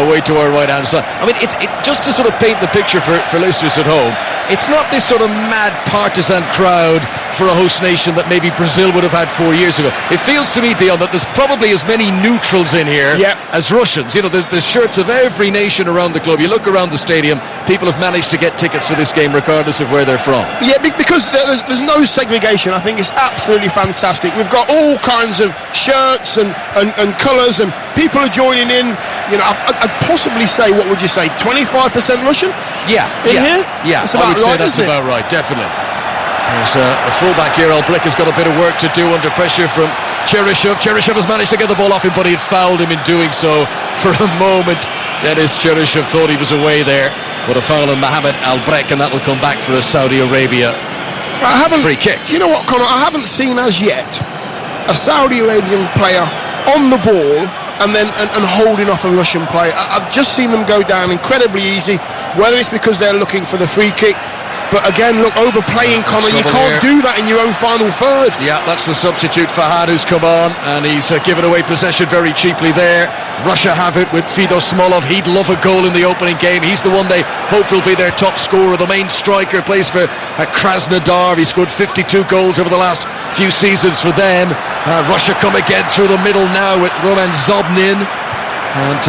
away to our right hand side. I mean, it's just to sort of paint the picture for listeners at home, it's not this sort of mad partisan crowd for a host nation that maybe Brazil would have had 4 years ago. It feels to me, Dion, that there's probably as many neutrals in here as Russians. You know, there's shirts of every nation around the globe. You look around the stadium, people have managed to get tickets for this game regardless of where they're from. Yeah, because there's no segregation. I think it's absolutely fantastic. We've got all kinds of shirts and colours, and people are joining in. You know, I'd possibly say, what would you say, 25% Russian? Yeah. Here? Yeah, that's I would say right, that's about right, definitely. There's a fullback here, Albrick, has got a bit of work to do under pressure from Cheryshev. Cheryshev has managed to get the ball off him, but he had fouled him in doing so. For a moment, Denis Cheryshev thought he was away there, but a foul on Mohamed Albrick, and that will come back for a Saudi Arabia free kick. You know what, Conor? I haven't seen as yet a Saudi Arabian player on the ball and then and holding off a Russian player. I've just seen them go down incredibly easy, whether it's because they're looking for the free kick. But again, look, overplaying, Conor. You can't do that in your own final third. Yeah, that's the substitute, Fahad, who's come on, and he's given away possession very cheaply there. Russia have it with Fido Smolov. He'd love a goal in the opening game. He's the one they hope will be their top scorer. The main striker, plays for Krasnodar. He scored 52 goals over the last few seasons for them. Russia come again through the middle now with Roman Zobnin. And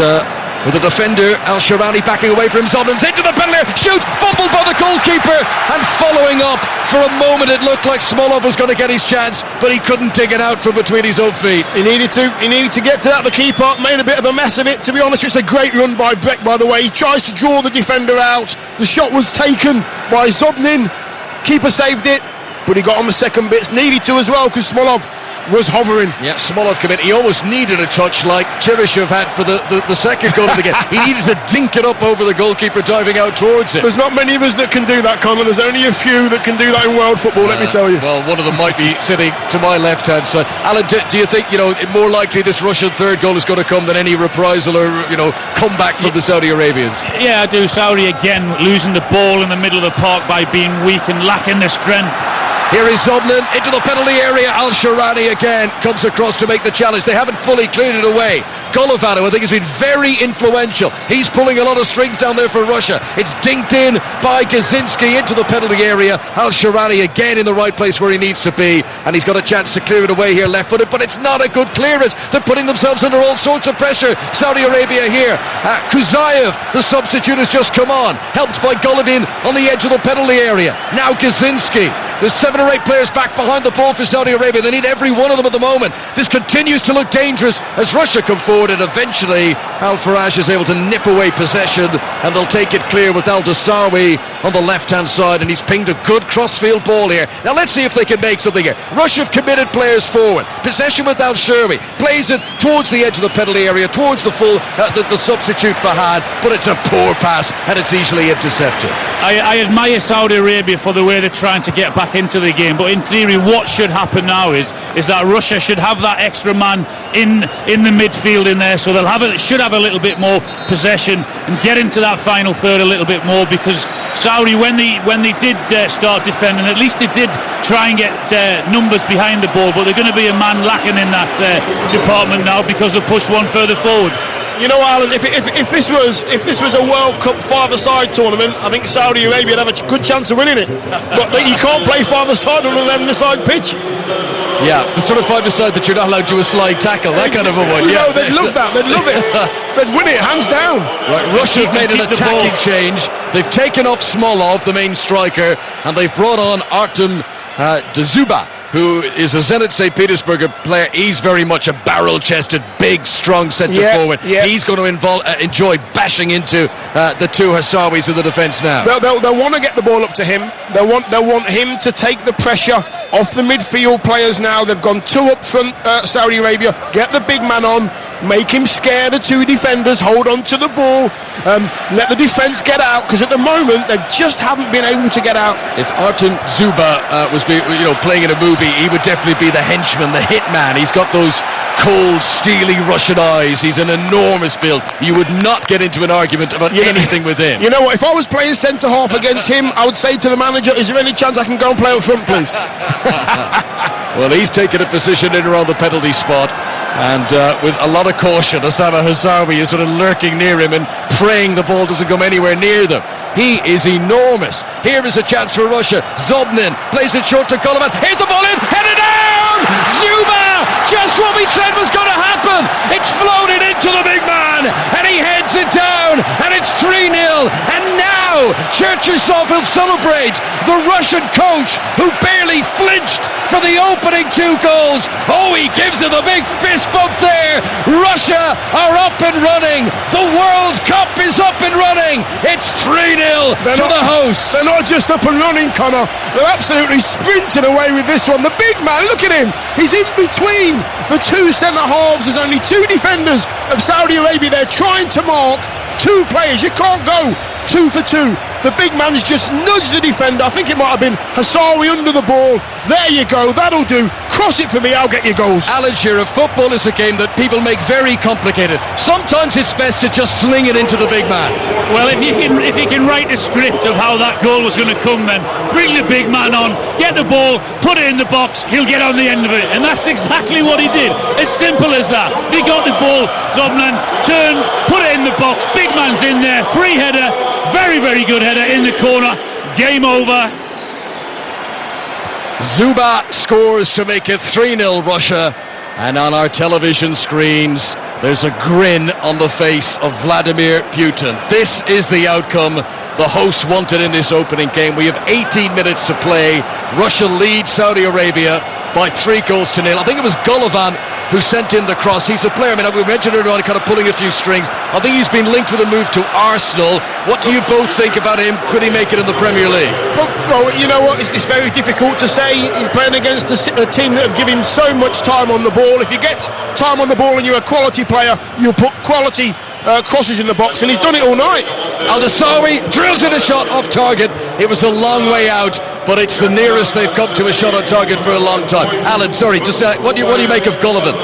with the defender, Al-Sharani backing away from Zobnin's into the penalty, shoot, fumbled by the goalkeeper, and following up, for a moment it looked like Smolov was going to get his chance, but he couldn't dig it out from between his own feet. He needed to get to that. The keeper made a bit of a mess of it. To be honest, it's a great run by Breck, by the way. He tries to draw the defender out. The shot was taken by Zobnin. Keeper saved it, but he got on the second bits. Needed to as well, because Smolov was hovering. Yeah, Smolov came in. He almost needed a touch like Cheryshev had for the second goal of the game. He needed to dink it up over the goalkeeper diving out towards it. There's not many of us that can do that, Conor. There's only a few that can do that in world football, let me tell you. Well, one of them might be sitting to my left-hand side. Alan, do you think, more likely this Russian third goal is going to come than any reprisal or, comeback from the Saudi Arabians? Yeah, I do. Saudi again losing the ball in the middle of the park by being weak and lacking the strength. Here is Zobnin into the penalty area. Al-Sharani again comes across to make the challenge. They haven't fully cleared it away. Golovano, I think, has been very influential. He's pulling a lot of strings down there for Russia. It's dinked in by Gazinski into the penalty area. Al-Sharani again in the right place where he needs to be, and he's got a chance to clear it away here left-footed, but it's not a good clearance. They're putting themselves under all sorts of pressure. Saudi Arabia here. Kuzayev, the substitute, has just come on, helped by Golovin on the edge of the penalty area. Now Gazinski There's 7 or 8 players back behind the ball for Saudi Arabia. They need every one of them at the moment. This continues to look dangerous as Russia come forward, and eventually Al Faraj is able to nip away possession, and they'll take it clear with Al Dasawi on the left-hand side, and he's pinged a good crossfield ball here. Now let's see if they can make something here. Russia have committed players forward. Possession with Al Sherwi. Plays it towards the edge of the penalty area, towards the substitute Fahad, but it's a poor pass, and it's easily intercepted. I admire Saudi Arabia for the way they're trying to get back into the game, but in theory what should happen now is that Russia should have that extra man in the midfield in there, so should have a little bit more possession and get into that final third a little bit more, because Saudi, when they did start defending, at least they did try and get numbers behind the ball, but they're going to be a man lacking in that department now because they've pushed one further forward. You know what, Alan, if this was a World Cup five-a-side tournament, I think Saudi Arabia would have a good chance of winning it. But you can't play five-a-side on an 11-a-side pitch. Yeah, the sort of five-a-side that you're not allowed to do a slide tackle, that kind of a one. Yeah, they'd love that. They'd love it. They'd win it hands down. Right, Russia have made an attacking change. They've taken off Smolov, the main striker, and they've brought on Artem Dzuba, who is a Zenit St. Petersburg player. He's very much a barrel-chested, big, strong centre forward. Yeah. He's going to enjoy bashing into the two Hassawis in the defence now. They'll want to get the ball up to him. They'll want him to take the pressure off the midfield players now. They've gone 2 up front, Saudi Arabia. Get the big man on. Make him scare the 2 defenders. Hold on to the ball. Let the defence get out, because at the moment they just haven't been able to get out. If Artem Dzuba was playing in a movie, he would definitely be the henchman, the hitman. He's got those cold, steely Russian eyes. He's an enormous build. You would not get into an argument about anything with him. You know what? If I was playing centre half against him, I would say to the manager, "Is there any chance I can go and play up front, please?" Well, he's taken a position in around the penalty spot, and with a lot of caution, Osama Hassawi is sort of lurking near him and praying the ball doesn't come anywhere near them. He is enormous. Here is a chance for Russia. Zobnin plays it short to Golovin. Here's the ball in, headed down! Zuba! Just what we said was going to happen. It's floated into the big man, and he heads it down, and it's 3-0. And now Cherchesov will celebrate. The Russian coach, who barely flinched for the opening 2 goals. Oh, he gives him a big fist bump there. Russia are up and running. The World Cup is up and running. It's 3-0 to the hosts. They're not just up and running, Connor. They're absolutely sprinting away with this one. The big man, look at him. He's in between the 2 centre-halves. There's only 2 defenders of Saudi Arabia. They're trying to mark 2 players. You can't go 2 for 2. The big man's just nudged the defender. I think it might have been Hassawi under the ball. There you go, that'll do. Cross it for me, I'll get your goals. Alan Shearer, football is a game that people make very complicated. Sometimes it's best to just sling it into the big man. Well, if you can write a script of how that goal was going to come, then bring the big man on, get the ball, put it in the box, he'll get on the end of it. And that's exactly what he did. As simple as that. He got the ball, Dobnan turned, put it in the box, big man's in there, free header, very, very good header in the corner, game over. Zuba scores to make it 3-0 Russia, and on our television screens there's a grin on the face of Vladimir Putin. This is the outcome the hosts wanted in this opening game. We have 18 minutes to play. Russia leads Saudi Arabia by 3-0. I think it was Golovin who sent in the cross. He's a player, we mentioned earlier on, kind of pulling a few strings. I think he's been linked with a move to Arsenal. What do you both think about him? Could he make it in the Premier League? Well, you know what, it's very difficult to say. He's playing against a team that have given him so much time on the ball. If you get time on the ball and you're a quality player, you'll put quality crosses in the box, and he's done it all night. Al Dasawi drills in a shot off target. It was a long way out, but it's the nearest they've come to a shot on target for a long time. Alan, sorry, just what do you make of Golovin?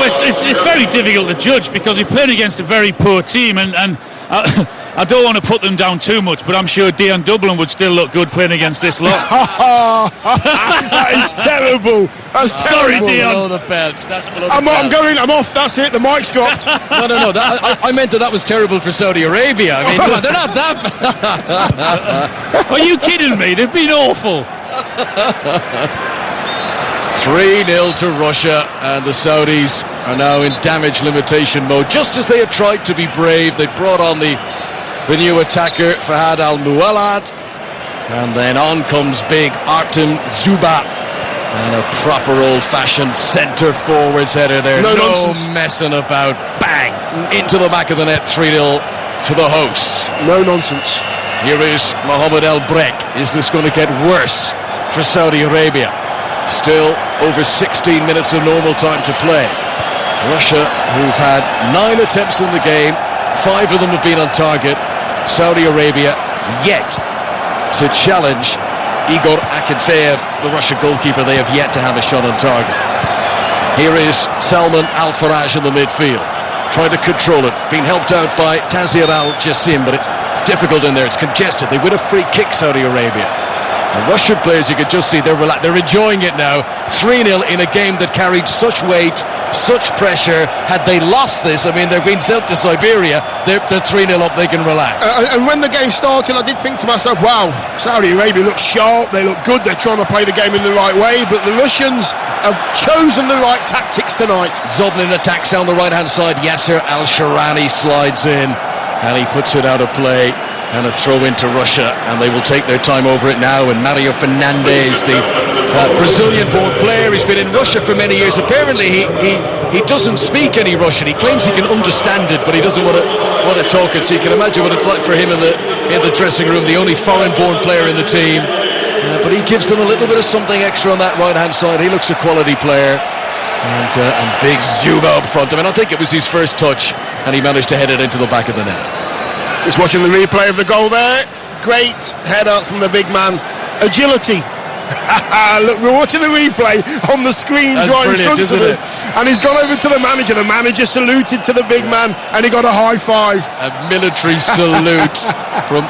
It's very difficult to judge because he played against a very poor team, and I don't want to put them down too much, but I'm sure Dion Dublin would still look good playing against this lot. That is terrible. That's sorry, terrible. Dion. Below the belt. That's below the I'm belt. I'm off. That's it. The mic's dropped. No. I meant that was terrible for Saudi Arabia. I mean, they're not that. Are you kidding me? They've been awful. 3-0 to Russia, and the Saudis are now in damage limitation mode. Just as they had tried to be brave, they brought on the new attacker Fahad Al Muwallad, And then on comes big Artem Zuba. And a proper old-fashioned centre-forwards header there. No nonsense. Messing about. Bang! Into the back of the net, 3-0 to the hosts. No nonsense. Here is Mohamed El Brek. Is this going to get worse for Saudi Arabia? Still over 16 minutes of normal time to play. Russia, who've had 9 attempts in the game, 5 of them have been on target. Saudi Arabia yet to challenge Igor Akinfeev, the Russian goalkeeper. They have yet to have a shot on target. Here is Salman Al-Faraj in the midfield, trying to control it, being helped out by Tazir Al-Jassim, but it's difficult in there, it's congested. They win a free kick, Saudi Arabia. The Russian players, you can just see they're enjoying it now. 3-0 in a game that carried such weight, such pressure. Had they lost this, I mean, they've been sent to Siberia, they're 3-0 up, they can relax. And when the game started, I did think to myself, wow, Saudi Arabia look sharp, they look good, they're trying to play the game in the right way, but the Russians have chosen the right tactics tonight. Zobnin attacks down the right-hand side, Yasser Al-Sharani slides in, and he puts it out of play. And a throw into Russia, and they will take their time over it now. And Mario Fernandes, the Brazilian-born player, he's been in Russia for many years. Apparently he doesn't speak any Russian. He claims he can understand it, but he doesn't want to talk it. So you can imagine what it's like for him in the dressing room, the only foreign-born player in the team. But he gives them a little bit of something extra on that right-hand side. He looks a quality player. And big Zuba up front. I mean, I think it was his first touch, and he managed to head it into the back of the net. Just watching the replay of the goal there. Great header from the big man. Agility. Look, we're watching the replay on the screen right in front of us. And he's gone over to the manager. The manager saluted to the big man, and he got a high five. A military salute from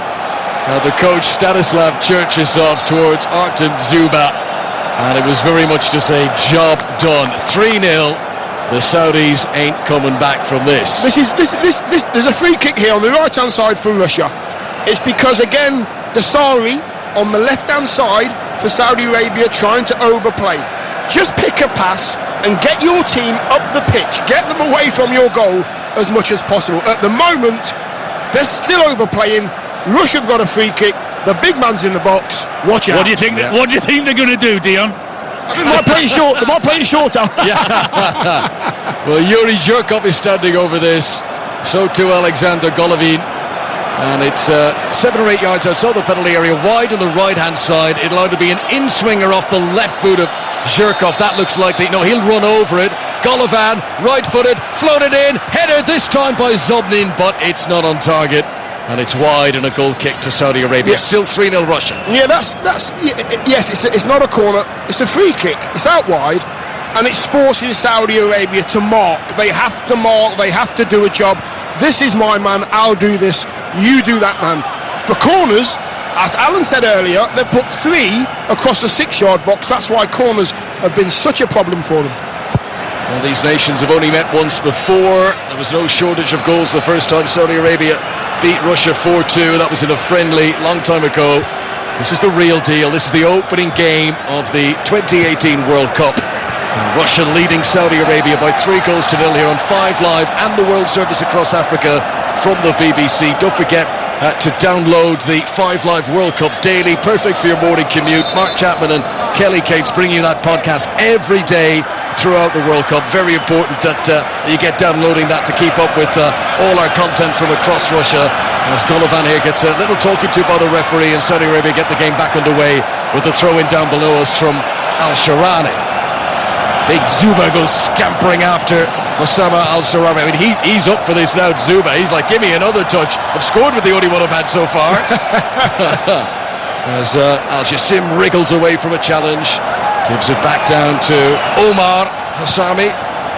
the coach Stanislav Cherchesov towards Artem Zuba. And it was very much to say, job done. 3-0. The Saudis ain't coming back from this. This. There's a free kick here on the right-hand side for Russia. It's because, again, Dasari on the left-hand side for Saudi Arabia trying to overplay. Just pick a pass and get your team up the pitch. Get them away from your goal as much as possible. At the moment, they're still overplaying. Russia have got a free kick. The big man's in the box. Watch out. What do you think? What do you think they're going to do, Dion? They might play it short. They might play it short out. Well, Yuri Zhirkov is standing over this. So too Alexander Golovin. And it's 7 or 8 yards outside the penalty area, wide on the right-hand side. It'll either be an in-swinger off the left boot of Zhirkov. That looks likely. No, he'll run over it. Golovin, right-footed, floated in. Header this time by Zobnin, but it's not on target. And it's wide and a goal kick to Saudi Arabia. Yeah. Still 3-0 Russia. Yeah, yes, it's not a corner. It's a free kick. It's out wide, and it's forcing Saudi Arabia to mark. They have to mark. They have to do a job. This is my man. I'll do this. You do that, man. For corners, as Alan said earlier, they put 3 across the 6-yard box. That's why corners have been such a problem for them. Well, these nations have only met once before. There was no shortage of goals the first time Saudi Arabia beat Russia 4-2. That was in a friendly long time ago. This is the real deal. This is the opening game of the 2018 World Cup. And Russia leading Saudi Arabia by 3-0 here on 5 Live and the World Service across Africa from the BBC. Don't forget to download the 5 Live World Cup daily, perfect for your morning commute. Mark Chapman and Kelly Cates bringing you that podcast every day throughout the World Cup. Very important that you get downloading that to keep up with all our content from across Russia. As Golovin here gets a little talking to by the referee, and Saudi Arabia get the game back underway with the throw in down below us from Al-Sharani. Big Zuba goes scampering after Osama Al-Sarawi. I mean, he's up for this now, Zuba. He's like, give me another touch. I've scored with the only one I've had so far. As Al-Jassim wriggles away from a challenge, gives it back down to Omar Hassami.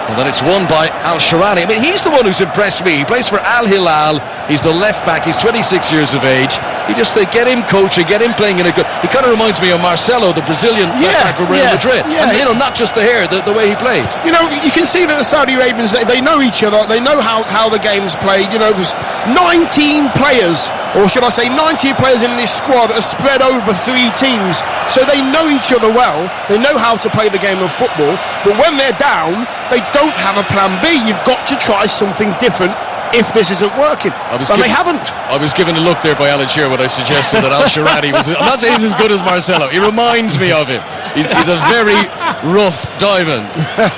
And then it's won by Al-Sharani. I mean, he's the one who's impressed me. He plays for Al-Hilal. He's the left back. He's 26 years of age. They get him coaching, get him playing in a good... He kind of reminds me of Marcelo, the Brazilian left back from Real Madrid. Yeah. And, not just the hair, the way he plays. You can see that the Saudi Arabians, they know each other. They know how the game's played. There's 19 players, or should I say 19 players in this squad are spread over 3 teams. So they know each other well. They know how to play the game of football. But when they're down, they don't have a plan B. You've got to try something different if this isn't working. They haven't. I was given a look there by Alan Shearer when I suggested that Al-Shirani was... I'm not saying he's as good as Marcelo. He reminds me of him. He's a very rough diamond.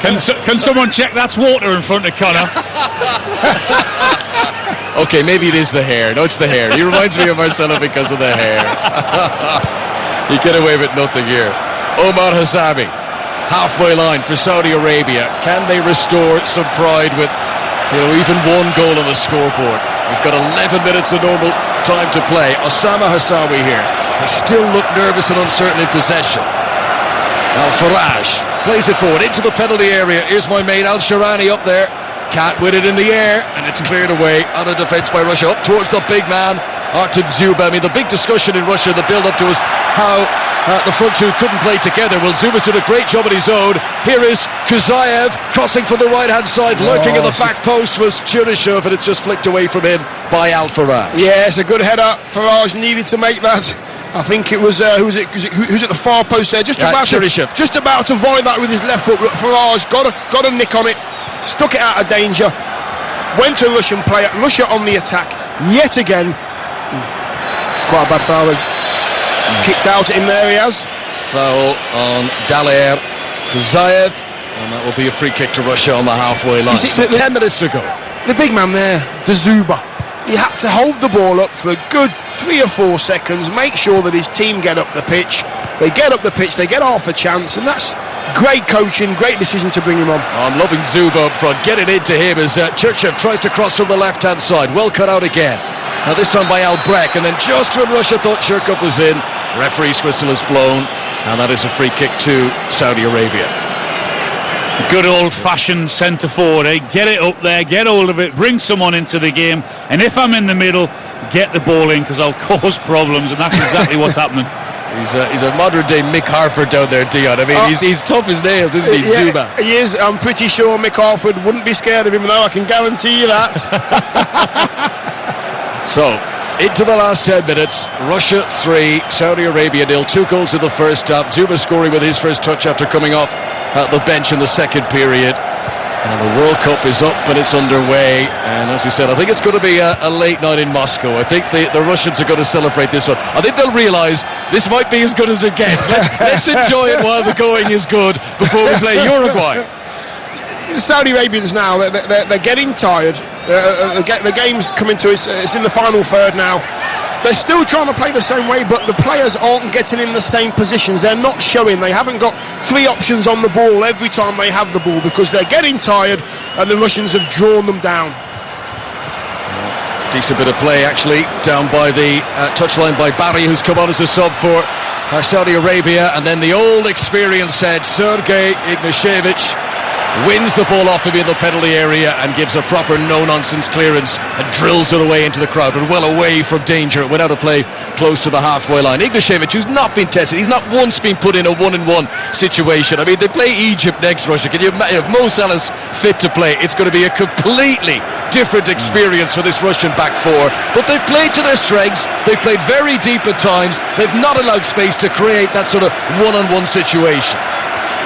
Can someone check that's water in front of Connor? Okay, maybe it is the hair. No, it's the hair. He reminds me of Marcelo because of the hair. You get away with nothing here. Omar Hassami, halfway line for Saudi Arabia. Can they restore some pride with, even one goal on the scoreboard? We've got 11 minutes of normal time to play. Osama Hassawi here. They still look nervous and uncertain in possession. Al-Faraj plays it forward into the penalty area. Here's my mate Al-Shirani up there. Can't win it in the air, and it's cleared away out of defence by Russia. Up towards the big man, Artem Zuba. I mean, the big discussion in Russia, the build-up to, is how the front two couldn't play together. Well, Zuba's did a great job on his own. Here is Kuzayev crossing from the right-hand side. Lurking at the back post was Churyshev, and it's just flicked away from him by Al-Faraj. Yeah, it's a good header. Faraj needed to make that. I think it was who's at the far post there, just about to volley that with his left foot. Faraj got a nick on it, stuck it out of danger, went to a Russian player. Russia on the attack yet again. It's quite a bad foul. Kicked out in there, he has. Foul on Daler Kuzayev, and that will be a free kick to Russia on the halfway line. 10 minutes to go. The big man there, the Zuba, he had to hold the ball up for a good 3 or 4 seconds, make sure that his team get up the pitch. They get up the pitch, they get half a chance, and that's great coaching, great decision to bring him on. I'm loving Zuba up front, getting into him as Churchev tries to cross from the left-hand side. Well cut out again. Now this time by Albrecht, and then just when Russia thought Shirkov was in, referee's whistle is blown, and that is a free kick to Saudi Arabia. Good old-fashioned centre forward, eh? Get it up there, get hold of it, bring someone into the game, and if I'm in the middle, get the ball in, because I'll cause problems, and that's exactly what's happening. He's a modern-day Mick Harford down there, Dion. I mean, he's tough as nails, isn't he, yeah, Zuba? He is. I'm pretty sure Mick Harford wouldn't be scared of him, though, I can guarantee you that. So, into the last 10 minutes, Russia 3, Saudi Arabia 0, 2 goals in the first half. Zuba scoring with his first touch after coming off the bench in the second period. And the World Cup is up and it's underway, and as we said, I think it's going to be a late night in Moscow. I think the Russians are going to celebrate this one. I think they'll realise this might be as good as it gets. Let's enjoy it while the going is good before we play Uruguay. Saudi Arabians now, they're getting tired. The game's coming to it's in the final third now. They're still trying to play the same way, but the players aren't getting in the same positions. They're not showing. They haven't got 3 options on the ball every time they have the ball because they're getting tired and the Russians have drawn them down. Decent bit of play actually down by the touchline by Barry, who's come on as a sub for Saudi Arabia, and then the old experienced head Sergei Ignashevich wins the ball off him in the penalty area and gives a proper no-nonsense clearance and drills it away into the crowd, but well away from danger. It went out of play close to the halfway line. Ignashevich, who's not been tested, he's not once been put in a 1-on-1 situation. I mean, they play Egypt next, Russia. Can you imagine if Mo Salah's fit to play? It's going to be a completely different experience for this Russian back four, but they've played to their strengths. They've played very deep at times. They've not allowed space to create that sort of 1-on-1 situation.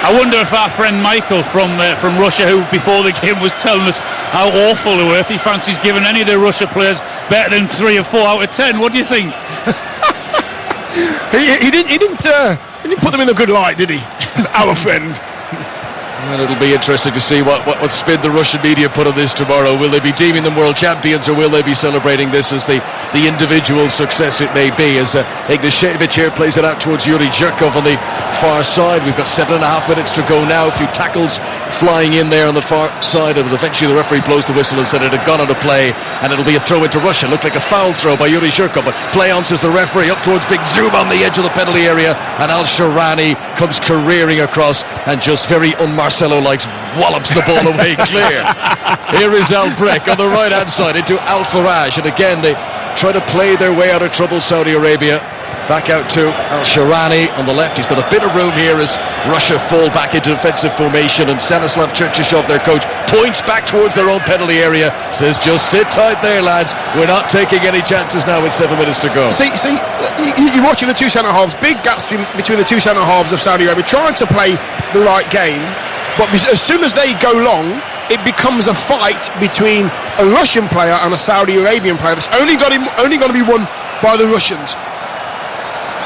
I wonder if our friend Michael from Russia, who before the game was telling us how awful they were, if he fancies giving any of the Russia players better than 3 or 4 out of 10. What do you think? He didn't put them in a good light, did he? Our friend. Well, it'll be interesting to see what spin the Russian media put on this tomorrow. Will they be deeming them world champions, or will they be celebrating this as the individual success it may be? As Ignashevich here plays it out towards Yuri Zhirkov on the far side. We've got 7.5 minutes to go now. A few tackles flying in there on the far side, and eventually the referee blows the whistle and said it had gone out of play, and it'll be a throw into Russia. Looked like a foul throw by Yuri Zhirkov, but play on, says the referee, up towards Big Zoom on the edge of the penalty area, and Al-Shirani comes careering across and just very Marcelo likes wallops the ball away clear. Here is Albrecht on the right hand side into Al-Faraj, and again they try to play their way out of trouble, Saudi Arabia. Back out to Al-Shirani on the left. He's got a bit of room here as Russia fall back into defensive formation, and Stanislav Chercheshev, their coach, points back towards their own penalty area, says just sit tight there, lads, we're not taking any chances now with 7 minutes to go. See, you're watching the two centre halves, big gaps between the two centre halves of Saudi Arabia, trying to play the right game. But as soon as they go long, it becomes a fight between a Russian player and a Saudi Arabian player. It's only going to be won by the Russians.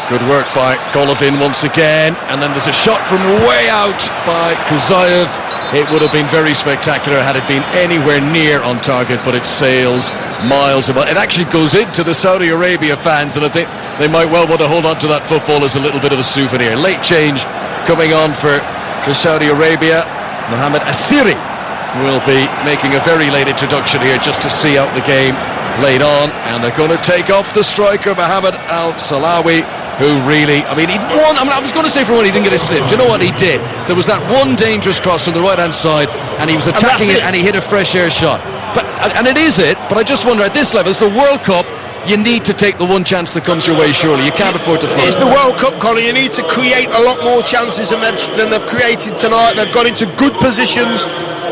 Good work by Golovin once again, and then there's a shot from way out by Kuzayev. It would have been very spectacular had it been anywhere near on target, but it sails miles above. It actually goes into the Saudi Arabia fans, and I think they might well want to hold on to that football as a little bit of a souvenir. Late change coming on for Saudi Arabia. Mohamed Assiri will be making a very late introduction here just to see out the game late on, and they're going to take off the striker Mohamed Al-Salawi, who really, I mean, he won. I was going to say for one, he didn't get a slip. Do you know what he did? There was that one dangerous cross on the right-hand side, and he was attacking it, and he hit a fresh air shot. And it is it, but I just wonder, at this level, it's the World Cup, you need to take the one chance that comes your way, surely. You can't afford to flop. It's the World Cup, Colin. You need to create a lot more chances than they've created tonight. They've got into good positions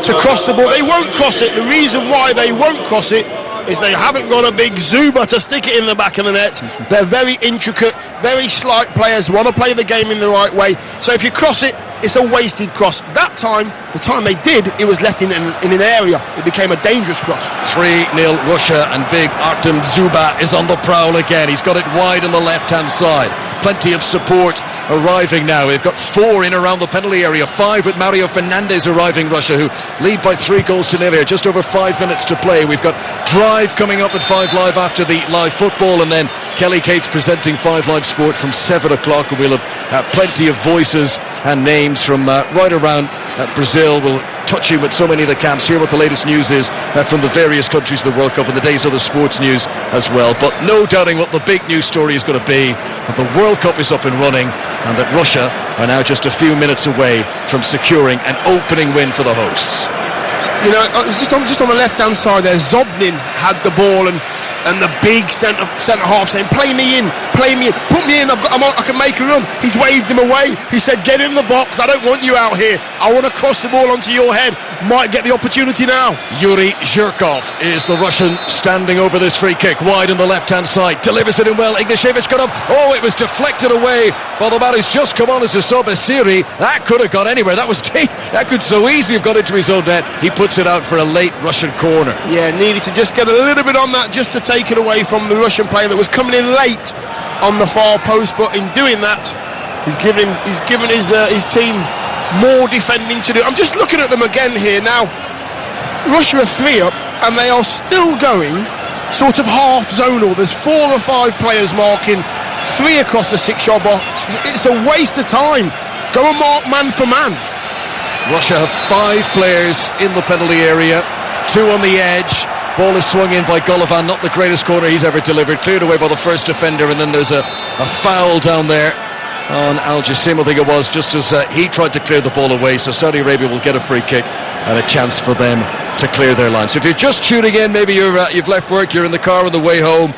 to cross the ball. They won't cross it. The reason why they won't cross it is they haven't got a big Zuba to stick it in the back of the net. They're very intricate, very slight players, want to play the game in the right way. So if you cross it, it's a wasted cross. That time, the time they did, it was left in an area. It became a dangerous cross. 3-0 Russia, and big Artem Zuba is on the prowl again. He's got it wide on the left-hand side. Plenty of support arriving now. We've got 4 in around the penalty area, 5 with Mario Fernandes arriving, Russia, who lead by 3-0 here. Just over 5 minutes to play. We've got Drive coming up at 5 Live after the live football, and then Kelly Cates presenting 5 Live Sport from 7 o'clock, and we'll have plenty of voices and names from right around Brazil. We'll touch you with so many of the camps, hear what the latest news is from the various countries of the World Cup, and the day's other sports news as well. But no doubting what the big news story is going to be, that the World Cup is up and running, and that Russia are now just a few minutes away from securing an opening win for the hosts. You know, just on the left-hand side there, Zobnin had the ball, and the big centre half saying, play me in, put me in, I can make a run. He's waved him away. He said, get in the box, I don't want you out here, I want to cross the ball onto your head. Might get the opportunity now. Yuri Zhirkov is the Russian standing over this free kick, wide on the left-hand side, delivers it in well. Ignashevich got up, it was deflected away by the man who's just come on as a sub, Assiri. That could have gone anywhere. That could so easily have got into his own net. He puts it out for a late Russian corner. Yeah, needed to just get a little bit on that, just to take it away from the Russian player that was coming in late on the far post, but in doing that, he's given his team more defending to do. I'm just looking at them again here now. Russia are 3 up, and they are still going sort of half zonal. There's 4 or 5 players marking, 3 across the 6-yard box. It's a waste of time. Go and mark man for man. Russia have 5 players in the penalty area, 2 on the edge. Ball is swung in by Golovin, not the greatest corner he's ever delivered, cleared away by the first defender, and then there's a foul down there on Al Jassim, I think it was, just as he tried to clear the ball away. So Saudi Arabia will get a free kick and a chance for them to clear their line. So if you're just tuning in, maybe you've left work, you're in the car on the way home,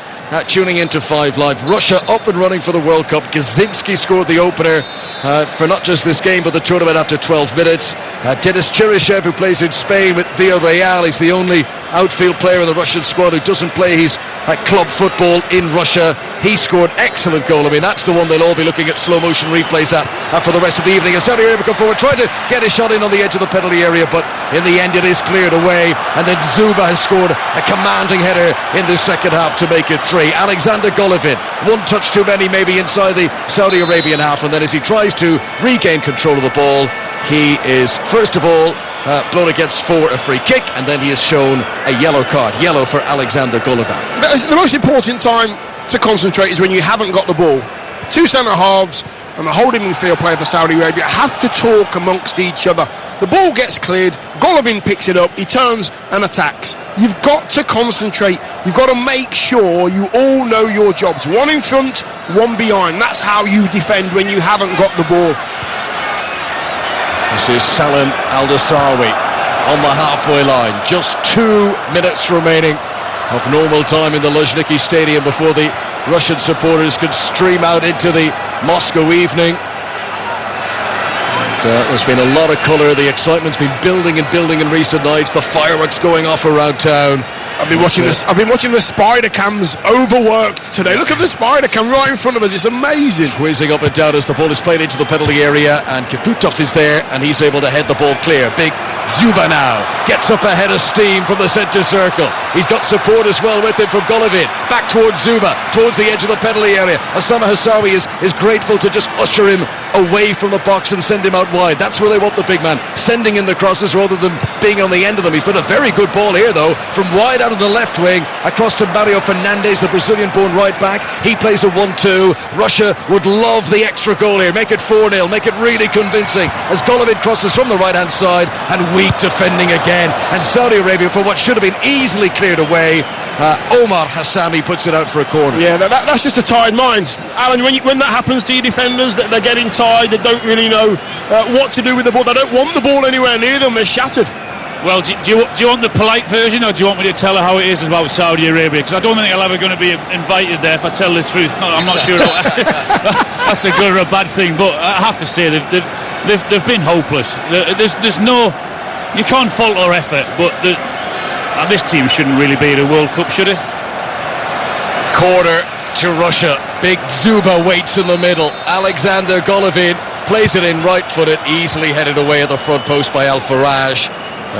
tuning into 5 Live. Russia up and running for the World Cup. Gazinski scored the opener for not just this game but the tournament after 12 minutes. Denis Cheryshev, who plays in Spain with Villarreal, he's the only outfield player in the Russian squad who doesn't play his club football in Russia. He scored excellent goal. I mean, that's the one they'll all be looking at slow motion replays at for the rest of the evening. And Saudi Arabia come forward, trying to get a shot in on the edge of the penalty area, but in the end it is cleared away. And then Zuba has scored a commanding header in the second half to make it 3. Alexander Golovin, 1 touch too many maybe inside the Saudi Arabian half, and then as he tries to regain control of the ball, he is first of all blown against for a free kick, and then he is shown a yellow card, yellow for Alexander Golovin. The most important time to concentrate is when you haven't got the ball. 2 centre halves and the holding midfield player for Saudi Arabia have to talk amongst each other. The ball gets cleared, Golovin picks it up, he turns and attacks. You've got to concentrate, you've got to make sure you all know your jobs. 1 in front, 1 behind. That's how you defend when you haven't got the ball. This is Salim Al-Dasawi on the halfway line. Just 2 minutes remaining of normal time in the Luzhniki Stadium before the Russian supporters can stream out into the Moscow evening. There's been a lot of colour. The excitement's been building in recent nights. The fireworks going off around town. I've been watching this. I've been watching the spider cams, overworked today. Look at the spider cam right in front of us. It's amazing. Whizzing up and down as the ball is played into the penalty area, and Kaputov is there, and he's able to head the ball clear. Big Zuba now gets up ahead of steam from the centre circle. He's got support as well with him from Golovin. Back towards Zuba, towards the edge of the penalty area. Osama Hassawi is grateful to just usher him away from the box and send him out wide. That's where they want the big man, sending in the crosses rather than being on the end of them. He's put a very good ball here though, from wide out of the left wing across to Mario Fernandes, the Brazilian-born right back. He plays a 1-2. Russia would love the extra goal here, make it 4-0, make it really convincing as Golovin crosses from the right-hand side, and weak defending again, and Saudi Arabia, for what should have been easily cleared away, Omar Hassami puts it out for a corner. Yeah, that's just a tired mind, Alan. When that happens to your defenders, that they're getting tired, they don't really know what to do with the ball, they don't want the ball anywhere near them, they're shattered. Well, do you want the polite version, or do you want me to tell her how it is about Saudi Arabia? Because I don't think I'm ever going to be invited there if I tell the truth. No, I'm not sure that's a good or a bad thing, but I have to say they've been hopeless. There's no, you can't fault their effort, but this team shouldn't really be at a World Cup, should it? Corner to Russia. Big Zuba waits in the middle. Alexander Golovin plays it in right-footed, easily headed away at the front post by Al Faraj.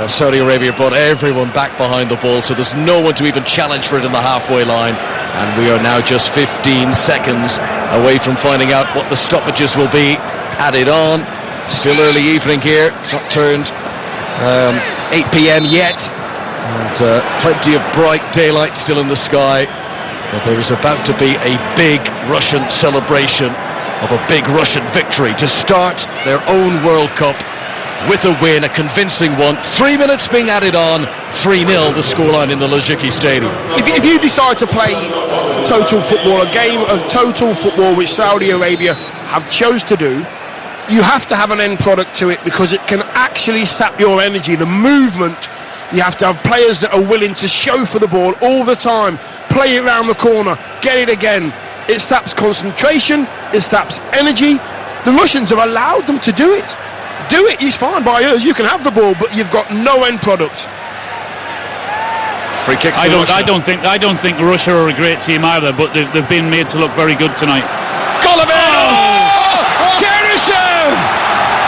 Saudi Arabia brought everyone back behind the ball, so there's no one to even challenge for it in the halfway line, and we are now just 15 seconds away from finding out what the stoppages will be added on. Still early evening here, it's not turned 8 p.m. yet, and plenty of bright daylight still in the sky, but there is about to be a big Russian celebration of a big Russian victory to start their own World Cup with a win, a convincing one. 3 minutes being added on, 3-0 the scoreline in the Lajiki Stadium. If you decide to play total football, a game of total football which Saudi Arabia have chose to do, you have to have an end product to it, because it can actually sap your energy, the movement. You have to have players that are willing to show for the ball all the time, play it around the corner, get it again. It saps concentration, it saps energy. The Russians have allowed them to do it. Do it, he's fine by us, you can have the ball, but you've got no end product. Free kick. I don't think Russia are a great team either, but they've been made to look very good tonight. Golovin! Oh! Cheryshev!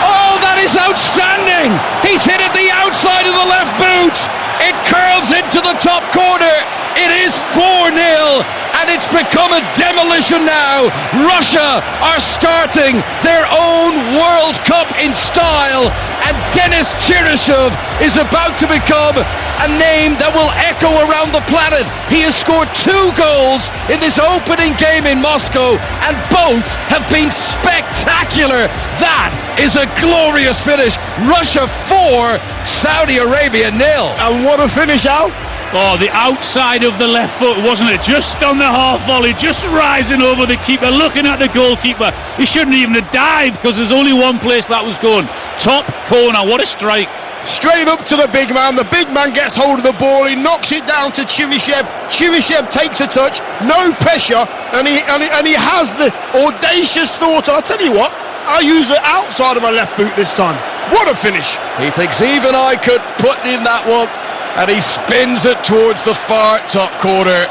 Oh, that is outstanding! He's hit it the outside of the left boot. It curls into the top corner. It is 4-0, and it's become a demolition now. Russia are starting their own World Cup in style, and Denis Cheryshev is about to become a name that will echo around the planet. He has scored 2 goals in this opening game in Moscow, and both have been spectacular. That is a glorious finish. Russia 4, Saudi Arabia 0. And what a finish, Al. Oh, the outside of the left foot, wasn't it? Just on the half volley, just rising over the keeper, looking at the goalkeeper. He shouldn't even have dived, because there's only one place that was going. Top corner, what a strike. Straight up to the big man. The big man gets hold of the ball. He knocks it down to Cheryshev. Cheryshev takes a touch, no pressure, and he has the audacious thought. I'll tell you what, I'll use the outside of my left boot this time. What a finish. He thinks even I could put in that one, and he spins it towards the far top corner.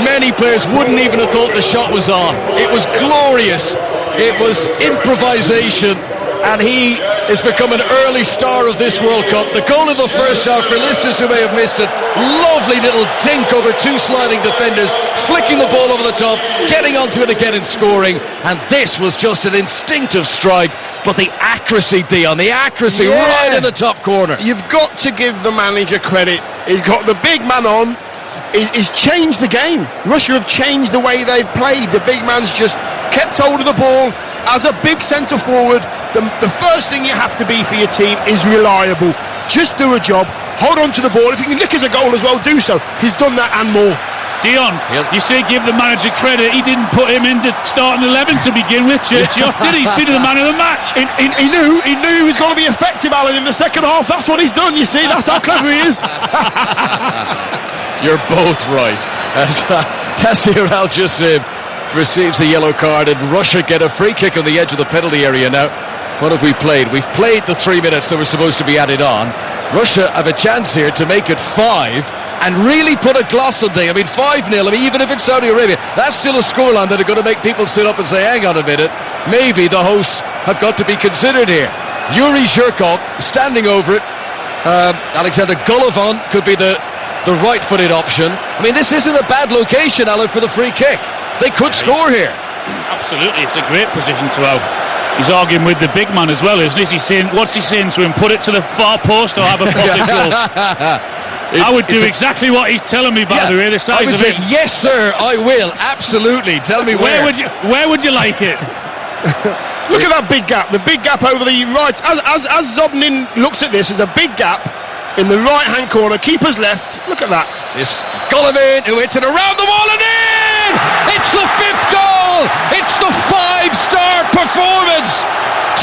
Many players wouldn't even have thought the shot was on. It was glorious. It was improvisation, and he has become an early star of this World Cup. The goal in the first half, for listeners who may have missed it, lovely little dink over 2 sliding defenders, flicking the ball over the top, getting onto it again and scoring. And this was just an instinctive strike, but the accuracy, Dion, the accuracy right in the top corner. You've got to give the manager credit. He's got the big man on. He's changed the game. Russia have changed the way they've played. The big man's just kept hold of the ball. As a big centre forward, the first thing you have to be for your team is reliable. Just do a job, hold on to the ball. If you can nick as a goal as well, do so. He's done that and more. Dion, you say give the manager credit. He didn't put him in the starting 11 to begin with. Churchioff did. He's been the man of the match. He knew he was going to be effective, Alan, in the second half. That's what he's done, you see. That's how clever he is. You're both right. As Tassir Al-Jassim receives a yellow card, and Russia get a free kick on the edge of the penalty area now. What have we played? We've played the 3 minutes that were supposed to be added on. Russia have a chance here to make it 5 and really put a gloss on things. I mean, 5-0, I mean, even if it's Saudi Arabia, that's still a scoreline that are going to make people sit up and say, hang on a minute, maybe the hosts have got to be considered here. Yuri Zhirkov standing over it, Alexander Golovin could be the right-footed option. I mean, this isn't a bad location, Alan, for the free kick. They could score here. Absolutely, it's a great position to have. He's arguing with the big man as well, isn't he? He's saying, what's he saying to him? Put it to the far post or have a pocket goal? I would do exactly what he's telling me, by the way, the size of it. Yes, sir, I will. Absolutely. Tell me where. Where would you like it? Look at that big gap. The big gap over the right. As Zobnin looks at this, there's a big gap in the right-hand corner. Keeper's left. Look at that. It's Golovin who hits it around the wall and in! It's the 5th goal! It's the 5-star performance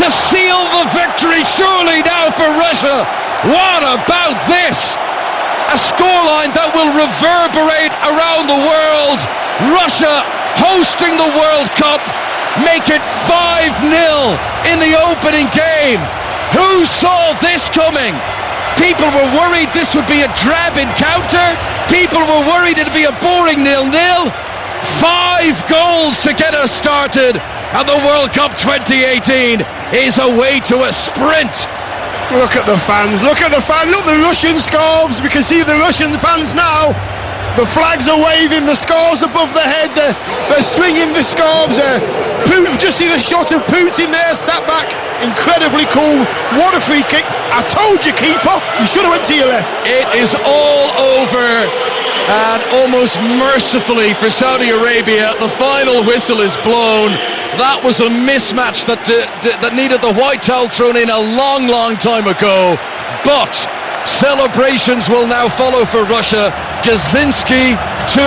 to seal the victory, surely now for Russia. What about this? A scoreline that will reverberate around the world. Russia hosting the World Cup, make it 5-0 in the opening game. Who saw this coming? People were worried this would be a drab encounter. People were worried it'd be a boring 0-0. 5 goals to get us started, and the World Cup 2018 is away to a sprint. Look at the fans, look at the fans, look, the Russian scarves. We can see the Russian fans now. The flags are waving, the scarves above the head, they're swinging the scarves. Just see the shot of Putin there, sat back, incredibly cool. What a free kick. I told you, keeper, you should have went to your left. It is all over, and almost mercifully for Saudi Arabia, the final whistle is blown. That was a mismatch that needed the white towel thrown in a long, long time ago. But celebrations will now follow for Russia. Gazinski, 2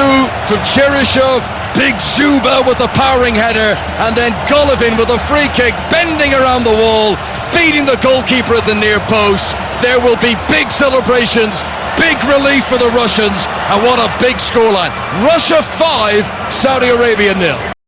from Cheryshev, Big Zuba with the powering header, and then Golovin with a free kick, bending around the wall, beating the goalkeeper at the near post. There will be big celebrations, big relief for the Russians, and what a big scoreline. Russia 5, Saudi Arabia 0.